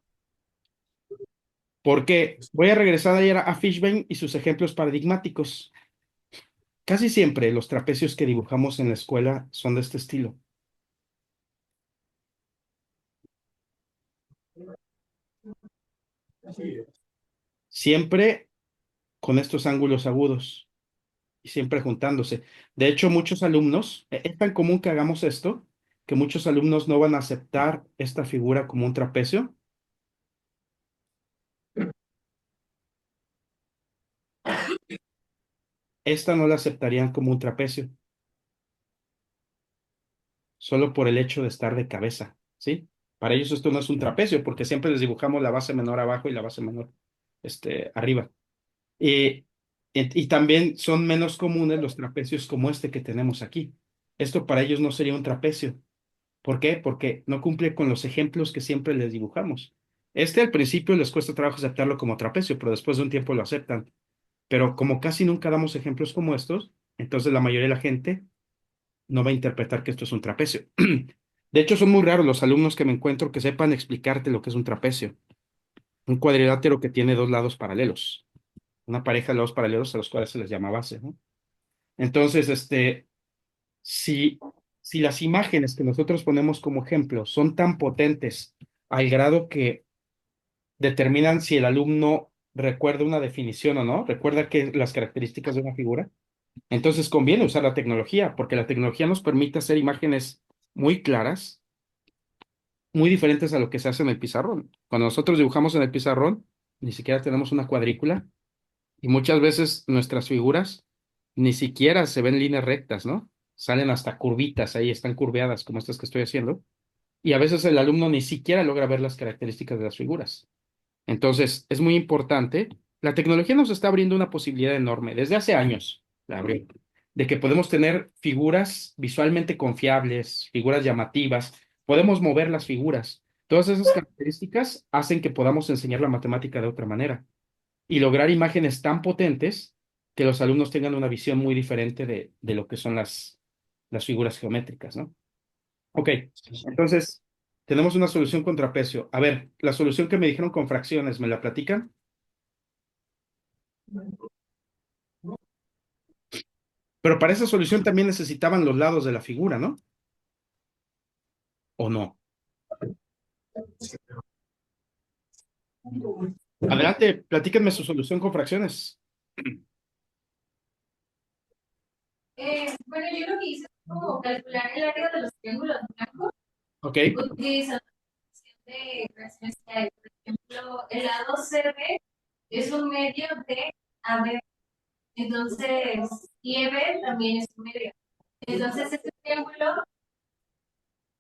porque voy a regresar ayer a Fishbane y sus ejemplos paradigmáticos. Casi siempre los trapecios que dibujamos en la escuela son de este estilo. sí, Siempre con estos ángulos agudos y siempre juntándose. De hecho, muchos alumnos, es tan común que hagamos esto, que muchos alumnos no van a aceptar esta figura como un trapecio. Esta no la aceptarían como un trapecio, solo por el hecho de estar de cabeza, ¿sí? Para ellos esto no es un trapecio, porque siempre les dibujamos la base menor abajo y la base menor arriba. Y, y también son menos comunes los trapecios como este que tenemos aquí. Esto para ellos no sería un trapecio. ¿Por qué? Porque no cumple con los ejemplos que siempre les dibujamos. Este al principio les cuesta trabajo aceptarlo como trapecio, pero después de un tiempo lo aceptan. Pero como casi nunca damos ejemplos como estos, entonces la mayoría de la gente no va a interpretar que esto es un trapecio. De hecho, son muy raros los alumnos que me encuentro que sepan explicarte lo que es un trapecio. Un cuadrilátero que tiene dos lados paralelos. Una pareja de lados paralelos a los cuales se les llama base, ¿no? Entonces, si, si las imágenes que nosotros ponemos como ejemplo son tan potentes al grado que determinan si el alumno recuerda una definición o no, recuerda que las características de una figura, Entonces conviene usar la tecnología, porque la tecnología nos permite hacer imágenes muy claras, muy diferentes a lo que se hace en el pizarrón. Cuando nosotros dibujamos en el pizarrón, ni siquiera tenemos una cuadrícula y muchas veces nuestras figuras ni siquiera se ven líneas rectas, ¿no? Salen hasta curvitas, ahí están curveadas como estas que estoy haciendo. Y a veces el alumno ni siquiera logra ver las características de las figuras. Entonces, es muy importante. La tecnología nos está abriendo una posibilidad enorme. Desde hace años la abrió, de que podemos tener figuras visualmente confiables, figuras llamativas, podemos mover las figuras. Todas esas características hacen que podamos enseñar la matemática de otra manera y lograr imágenes tan potentes que los alumnos tengan una visión muy diferente de lo que son las figuras geométricas, ¿no? Ok, entonces tenemos una solución con trapecio. A ver, la solución que me dijeron con fracciones, ¿me la platican? Pero para esa solución también necesitaban los lados de la figura, ¿no? ¿O no? Adelante, platíquenme su solución con fracciones. Bueno, yo lo que hice fue como calcular el área de los triángulos blancos Ok, utilizando la función de fracciones que hay. Por ejemplo, el lado CB es un medio de AB, entonces, y EB también es un medio. Entonces, este triángulo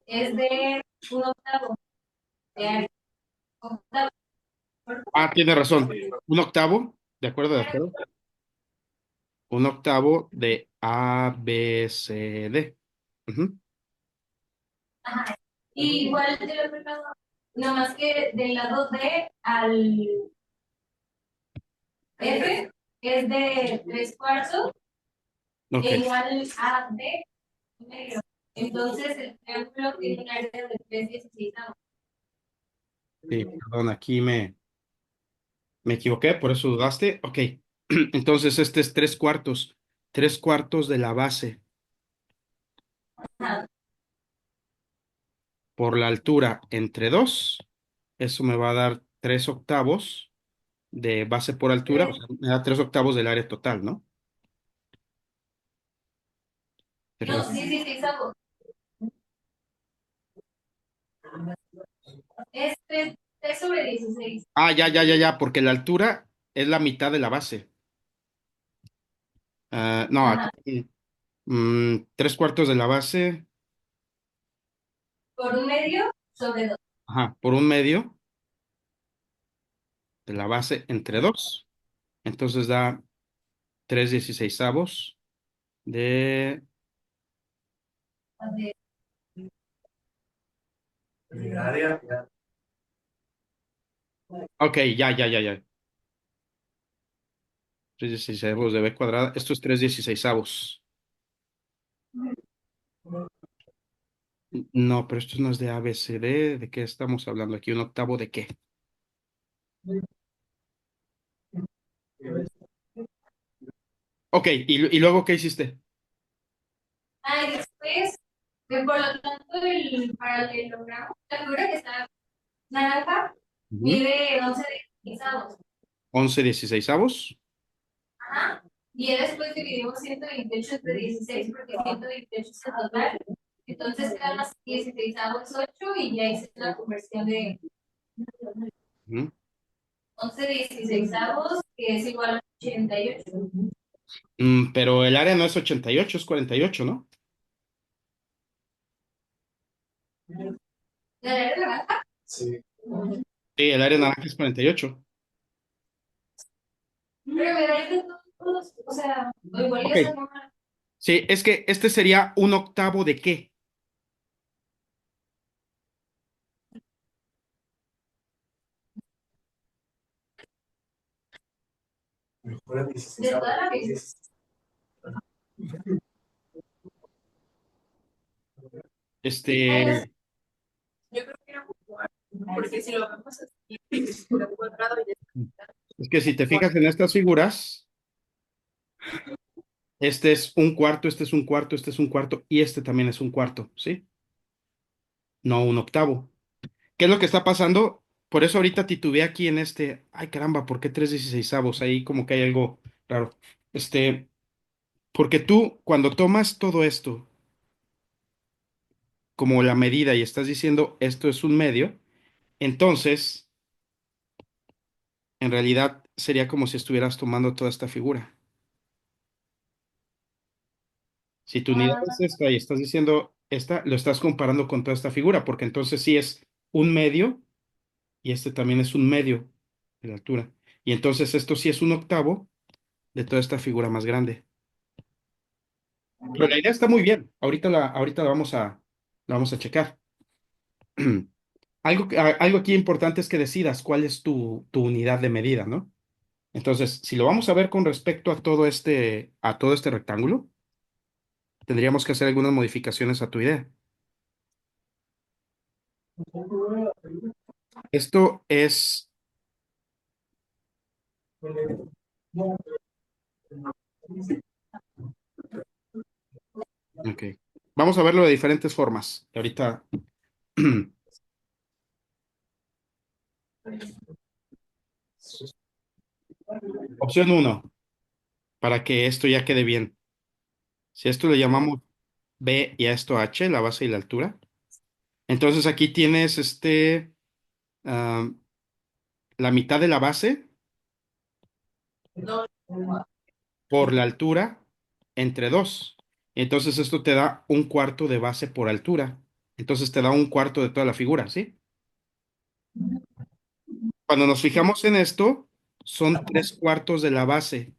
es de un octavo de área. Octavo. tiene razón. Un octavo, de acuerdo, de acuerdo. Un octavo de A, B, C, D. Ujú. Ajá. Y igual del otro lado, no más que del lado D al F es de tres cuartos, Ok, e igual a D medio. Entonces el triángulo tiene un área de 3/16. sí, perdón, aquí me equivoqué, por eso dudaste. Ok, entonces este es tres cuartos de la base Ajá. por la altura entre dos. Eso me va a dar tres octavos de base por altura, o sea, me da tres octavos del área total, ¿no? No, Tres- sí, sí, sí, Sago. Es 3/16. ya, porque la altura es la mitad de la base. No, Ajá. aquí, tres cuartos de la base, Por un medio sobre dos. ajá, por un medio de la base entre dos. Entonces da tres dieciseisavos de... A ver, El área, Ok, ya. Tres dieciseisavos de b cuadrada. Esto es tres dieciseisavos. No, pero esto no es de A, B, C, D. ¿De qué estamos hablando aquí? ¿Un octavo de qué? Ok, y luego ¿qué hiciste? y después, por lo tanto, el paralelogramo, la figura que está naranja, Ujú. mide 11 16avos. 11 dieciseisavos. Ajá. Y ya después dividimos 128 entre 16 porque 128 es el total. Entonces quedan los 16avos 8 y ya hice la conversión de Ujú. 11/16, que es igual a 88. Pero el área no es 88, es 48, ¿no? ¿La de naranja? sí. Sí, el área naranja es 48. Pero me da de todos, o sea, o igual Ok, ya son una. sí, es que este sería un octavo de qué. Mejor De 16. toda la vida. Ay, no sé, Este, Yo creo que era un cuarto, porque si lo vemos así, por el cuadrado y es que si te cuarto. fijas en estas figuras, este es un cuarto, este es un cuarto, este es un cuarto y este también es un cuarto, ¿sí? No un octavo. ¿Qué es lo que está pasando? Por eso ahorita titubeé aquí en este. Ay, caramba, ¿por qué tres dieciseisavos? Ahí como que hay algo raro. Este, Porque tú, cuando tomas todo esto como la medida y estás diciendo esto es un medio, entonces, en realidad sería como si estuvieras tomando toda esta figura. Si tu unidad es esta y estás diciendo esta, lo estás comparando con toda esta figura, porque entonces sí es un medio y este también es un medio de la altura. Y entonces esto sí es un octavo de toda esta figura más grande. Pero la idea está muy bien. Ahorita la vamos a checar. Algo aquí importante es que decidas cuál es tu unidad de medida, ¿no? Entonces, si lo vamos a ver con respecto a todo este rectángulo, tendríamos que hacer algunas modificaciones a tu idea. Esto es, ok. Vamos a verlo de diferentes formas. Ahorita, opción uno, para que esto ya quede bien. Si esto le llamamos B y a esto H, la base y la altura, entonces aquí tienes ah, la mitad de la base por la altura entre 2. Entonces esto te da un cuarto de base por altura. Entonces te da un cuarto de toda la figura, ¿sí? Cuando nos fijamos en esto, son 3 cuartos de la base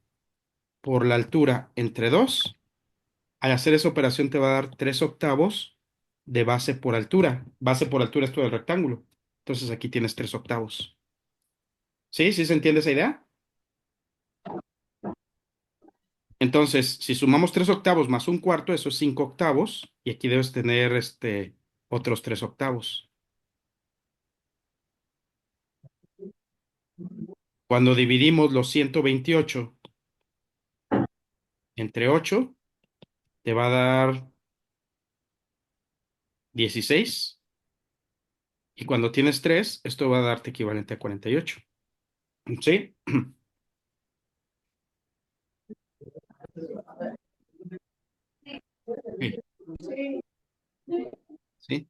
por la altura entre 2. Al hacer esa operación te va a dar 3 octavos de base por altura. Base por altura es todo el rectángulo. Entonces aquí tienes 3 octavos. ¿Sí? ¿Sí se entiende esa idea? Entonces, si sumamos 3 octavos más un cuarto, eso es 5 octavos. Y aquí debes tener otros 3 octavos. Cuando dividimos los 128 entre 8, te va a dar 16. Y cuando tienes 3, esto va a darte equivalente a 48. ¿Sí? Sí. ¿Sí?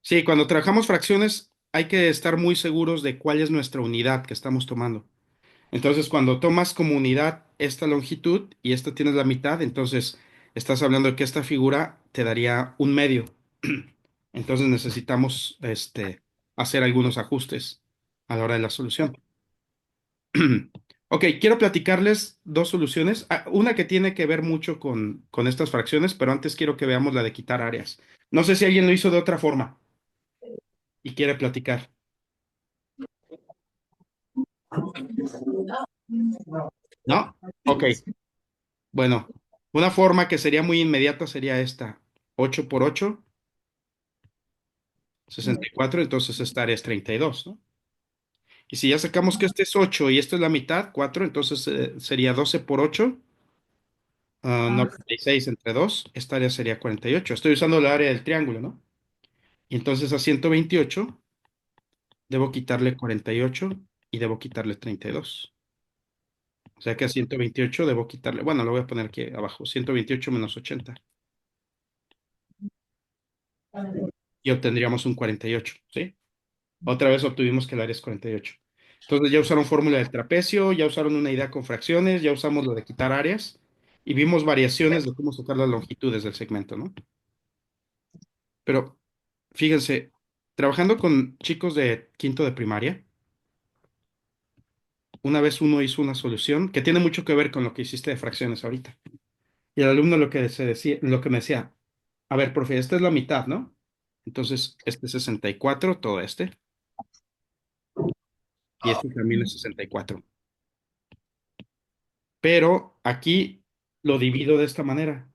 Sí, cuando trabajamos fracciones hay que estar muy seguros de cuál es nuestra unidad que estamos tomando. Entonces, cuando tomas como unidad esta longitud y esta tienes la mitad, entonces estás hablando de que esta figura te daría un medio. Entonces necesitamos hacer algunos ajustes a la hora de la solución. Ok, quiero platicarles dos soluciones. Una que tiene que ver mucho con estas fracciones, pero antes quiero que veamos la de quitar áreas. No sé si alguien lo hizo de otra forma y quiere platicar. ¿No? Ok, bueno, una forma que sería muy inmediata sería esta. 8 por 8, 64. Entonces esta área es 32, ¿no? Y si ya sacamos que este es 8 y esto es la mitad, 4, entonces sería 12 por 8, 96 entre 2, esta área sería 48. Estoy usando la área del triángulo, ¿no? Y entonces a 128 debo quitarle 48 y debo quitarle 32. O sea que a 128 debo quitarle, bueno, lo voy a poner aquí abajo, 128 menos 80. Y obtendríamos un 48, ¿sí? Otra vez obtuvimos que el área es 48. Entonces ya usaron fórmula del trapecio, ya usaron una idea con fracciones, ya usamos lo de quitar áreas y vimos variaciones de cómo sacar las longitudes del segmento, ¿no? Pero fíjense, trabajando con chicos de quinto de primaria, una vez uno hizo una solución que tiene mucho que ver con lo que hiciste de fracciones ahorita. Y el alumno lo que me decía, a ver, profe, esta es la mitad, ¿no? Entonces, este es 64, todo este, y este también es 64. Pero aquí lo divido de esta manera.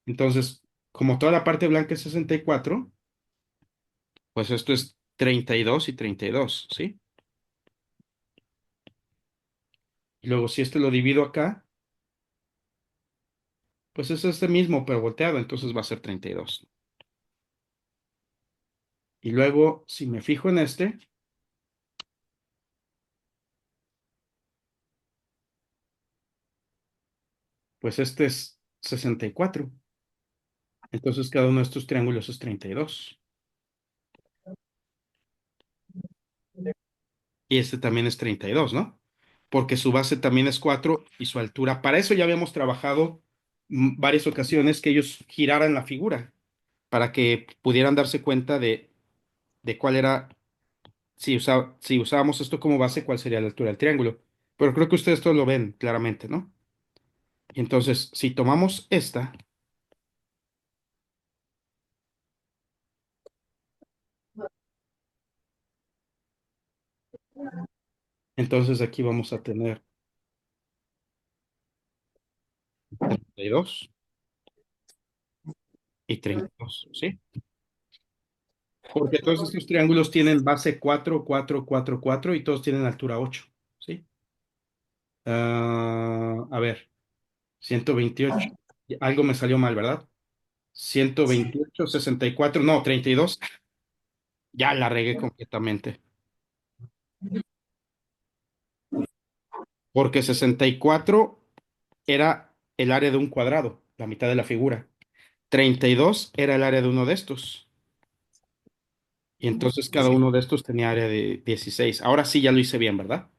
Entonces, como toda la parte blanca es 64, pues esto es 32 y 32, ¿sí? Y luego si este lo divido acá, pues es este mismo, pero volteado, entonces va a ser 32. Y luego, si me fijo en este, Pues este es 64. Entonces cada uno de estos triángulos es 32. Y este también es 32, ¿no? Porque su base también es 4 y su altura. Para eso ya habíamos trabajado varias ocasiones que ellos giraran la figura, para que pudieran darse cuenta de cuál era, si usábamos esto como base, cuál sería la altura del triángulo. Pero creo que ustedes todos lo ven claramente, ¿no? Y entonces, si tomamos esta, entonces aquí vamos a tener 32 y 32, ¿sí? Porque todos estos triángulos tienen base 4, 4, 4, 4 y todos tienen altura 8, ¿sí? A ver, 128. Algo me salió mal, ¿verdad? 128, 64, no, 32. Ya la regué completamente. Porque 64 era el área de un cuadrado, la mitad de la figura. 32 era el área de uno de estos. Y entonces cada uno de estos tenía área de 16. Ahora sí ya lo hice bien, ¿verdad?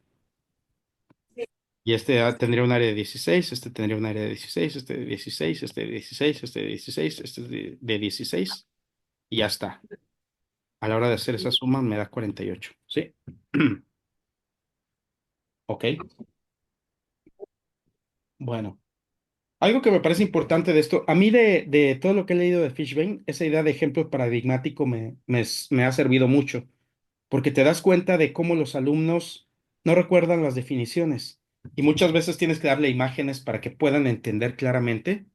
Y este tendría un área de 16, este tendría un área de 16, este de 16, este de 16, este de 16, este de 16. Y ya está. A la hora de hacer esa suma me da 48, ¿sí? Ok. Bueno, algo que me parece importante de esto, a mí de todo lo que he leído de Fishbane, esa idea de ejemplo paradigmático me ha servido mucho, porque te das cuenta de cómo los alumnos no recuerdan las definiciones y muchas veces tienes que darle imágenes para que puedan entender claramente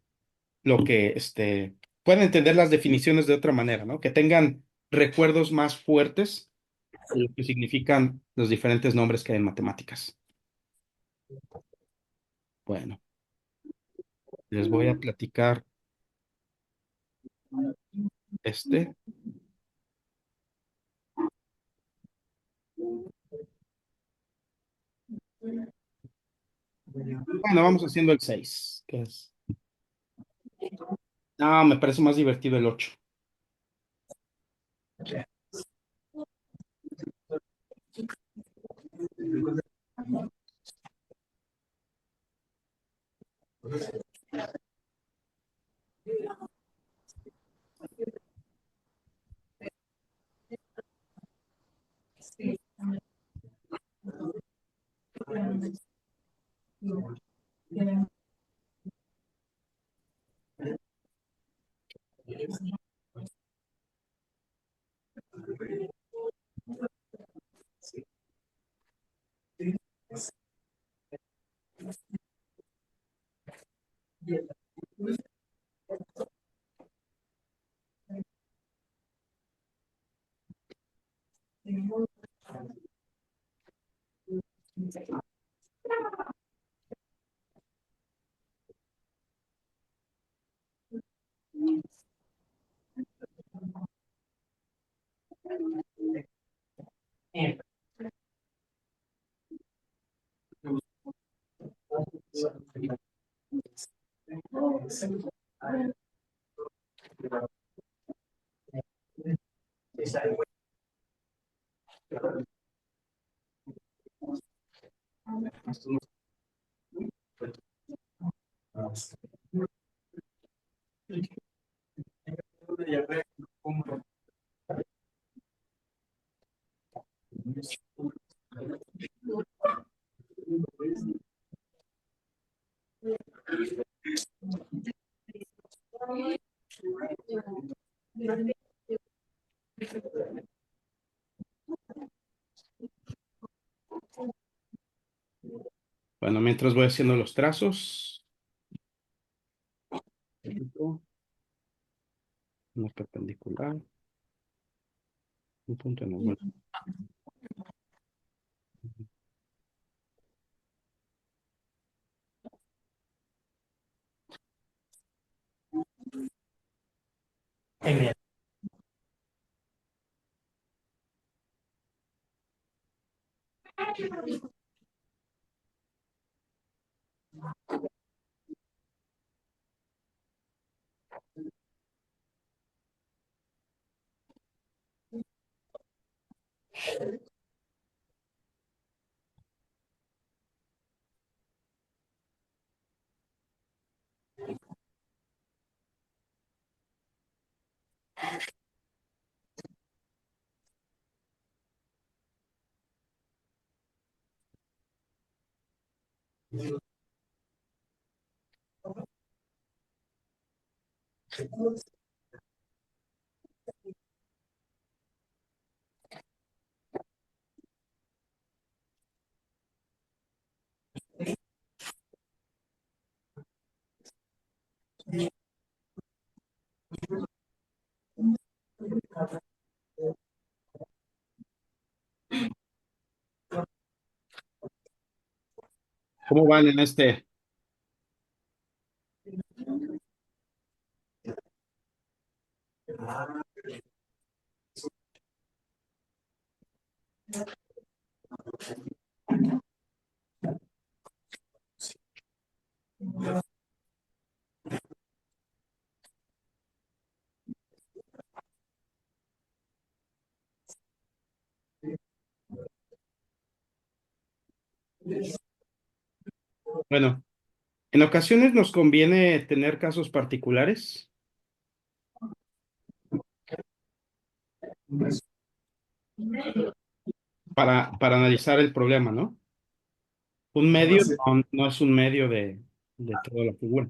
lo que, puedan entender las definiciones de otra manera, ¿no? Que tengan recuerdos más fuertes de lo que significan los diferentes nombres que hay en matemáticas. Bueno, les voy a platicar este. Bueno, vamos haciendo el 6, que es. No, me parece más divertido el 8. Bueno, mientras voy haciendo los trazos, una perpendicular, un punto en el. ¿Cómo van en este? Bueno, en ocasiones nos conviene tener casos particulares para analizar el problema, ¿no? Un medio no es un medio de toda la figura.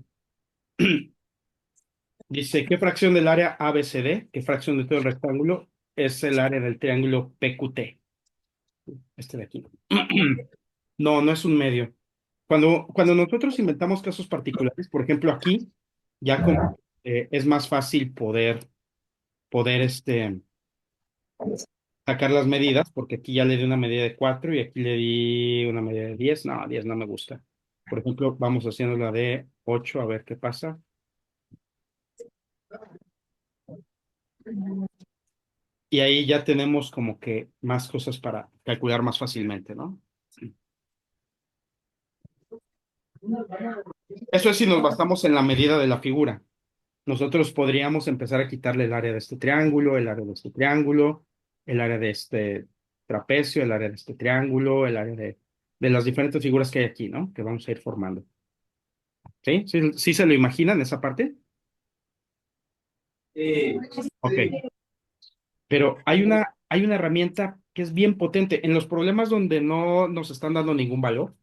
Dice, ¿qué fracción del área ABCD, qué fracción de todo el rectángulo es el área del triángulo PQT? Este de aquí. No, no es un medio. Cuando nosotros inventamos casos particulares, por ejemplo, aquí, ya como es más fácil poder sacar las medidas, porque aquí ya le di una medida de 4 y aquí le di una medida de 10. No, 10 no me gusta. Por ejemplo, vamos haciendo la de 8 a ver qué pasa. Y ahí ya tenemos como que más cosas para calcular más fácilmente, ¿no? Eso es si nos basamos en la medida de la figura. Nosotros podríamos empezar a quitarle el área de este triángulo, el área de este triángulo, el área de este trapecio, el área de este triángulo, el área de las diferentes figuras que hay aquí, ¿no? Que vamos a ir formando. ¿Sí? ¿Sí, sí se lo imaginan esa parte? Ok. Pero hay una herramienta que es bien potente. En los problemas donde no nos están dando ningún valor,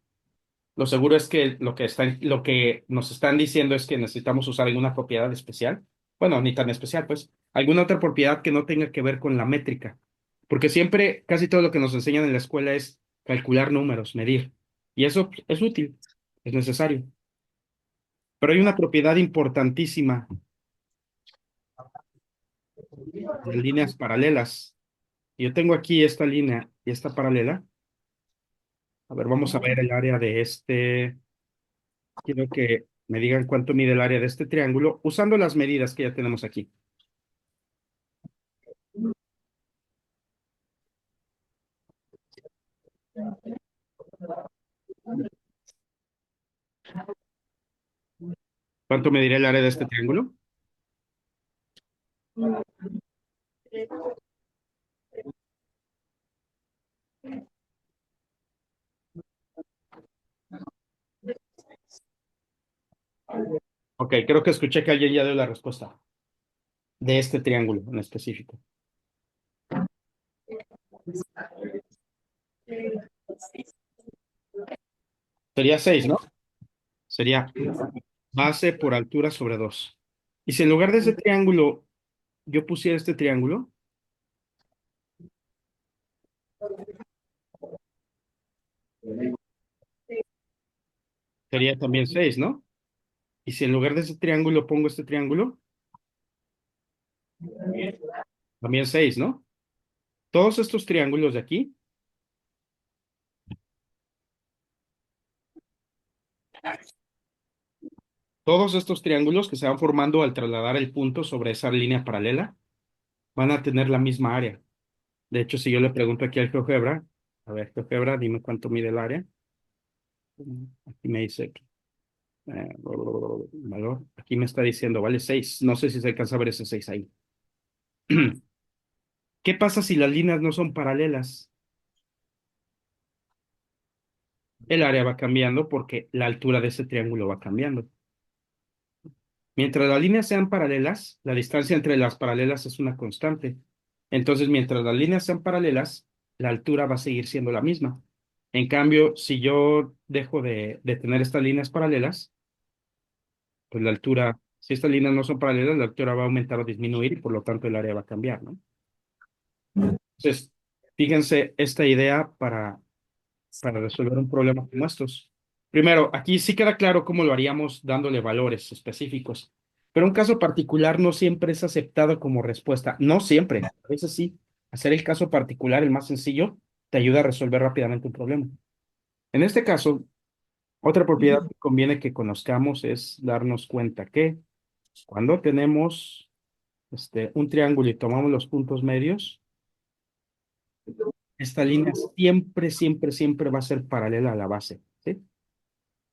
lo seguro es que lo que nos están diciendo es que necesitamos usar alguna propiedad especial. Bueno, ni tan especial, pues. Alguna otra propiedad que no tenga que ver con la métrica. Porque siempre, casi todo lo que nos enseñan en la escuela es calcular números, medir. Y eso pues, es útil, es necesario. Pero hay una propiedad importantísima de líneas paralelas. Yo tengo aquí esta línea y esta paralela. A ver, vamos a ver el área de este. Quiero que me digan cuánto mide el área de este triángulo usando las medidas que ya tenemos aquí. ¿Cuánto medirá el área de este triángulo? Ok, creo que escuché que alguien ya dio la respuesta de este triángulo en específico. Sería 6, ¿no? Sería base por altura sobre 2. Y si en lugar de ese triángulo yo pusiera este triángulo, sería también 6, ¿no? Y si en lugar de ese triángulo pongo este triángulo, también 6, ¿no? Todos estos triángulos de aquí, todos estos triángulos que se van formando al trasladar el punto sobre esa línea paralela, van a tener la misma área. De hecho, si yo le pregunto aquí al GeoGebra, a ver, GeoGebra, dime cuánto mide el área. Aquí me dice valor. Aquí me está diciendo, vale 6. No sé si se alcanza a ver ese 6 ahí. ¿Qué pasa si las líneas no son paralelas? El área va cambiando porque la altura de ese triángulo va cambiando. Mientras las líneas sean paralelas, la distancia entre las paralelas es una constante. Entonces, mientras las líneas sean paralelas, la altura va a seguir siendo la misma. En cambio, si yo dejo de tener estas líneas paralelas, pues la altura, si estas líneas no son paralelas, la altura va a aumentar o disminuir y por lo tanto el área va a cambiar, ¿no? Entonces, fíjense esta idea para resolver un problema como estos. Primero, aquí sí queda claro cómo lo haríamos dándole valores específicos, pero un caso particular no siempre es aceptado como respuesta. No siempre, a veces sí. Hacer el caso particular, el más sencillo, te ayuda a resolver rápidamente un problema. En este caso, otra propiedad que conviene que conozcamos es darnos cuenta que cuando tenemos un triángulo y tomamos los puntos medios, esta línea siempre, siempre, siempre va a ser paralela a la base, ¿sí?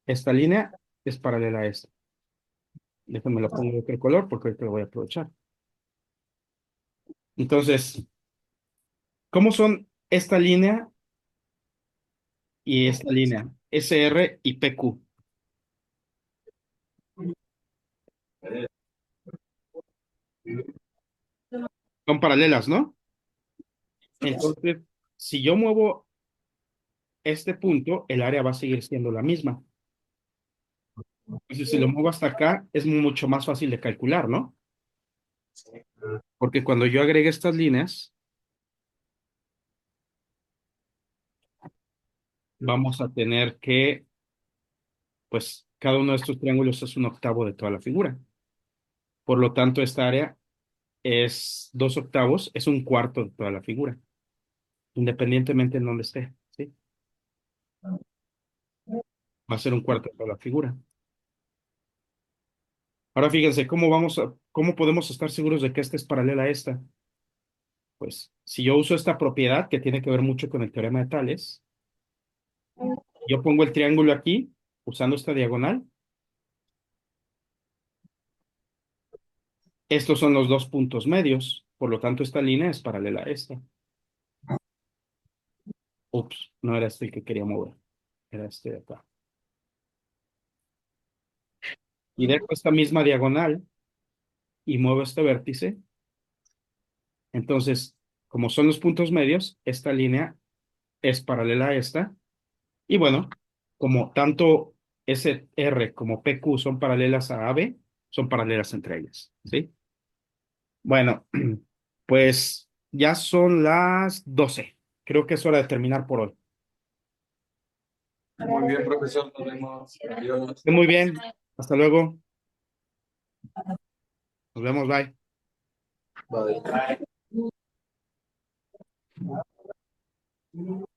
Esta línea es paralela a esta. Déjame la pongo de otro color porque ahorita lo voy a aprovechar. Entonces, ¿cómo son esta línea y esta línea? SR y PQ. Son paralelas, ¿no? Entonces, si yo muevo este punto, el área va a seguir siendo la misma. Entonces, si lo muevo hasta acá, es mucho más fácil de calcular, ¿no? Porque cuando yo agregue estas líneas, vamos a tener que, pues, cada uno de estos triángulos es un octavo de toda la figura. Por lo tanto, esta área es 2/8, es un cuarto de toda la figura, independientemente en dónde esté, ¿sí? Va a ser un cuarto de toda la figura. Ahora fíjense, ¿cómo podemos estar seguros de que esta es paralela a esta? Pues, si yo uso esta propiedad que tiene que ver mucho con el teorema de Tales, yo pongo el triángulo aquí, usando esta diagonal. Estos son los dos puntos medios, por lo tanto, esta línea es paralela a esta. Ups, no era este el que quería mover, era este de acá. Y dejo esta misma diagonal y muevo este vértice. Entonces, como son los puntos medios, esta línea es paralela a esta. Y bueno, como tanto SR como PQ son paralelas a AB, son paralelas entre ellas, ¿sí? Bueno, pues ya son las 12. Creo que es hora de terminar por hoy. Muy bien, profesor, nos vemos. Adiós. Muy bien, hasta luego. Nos vemos, bye. Bye.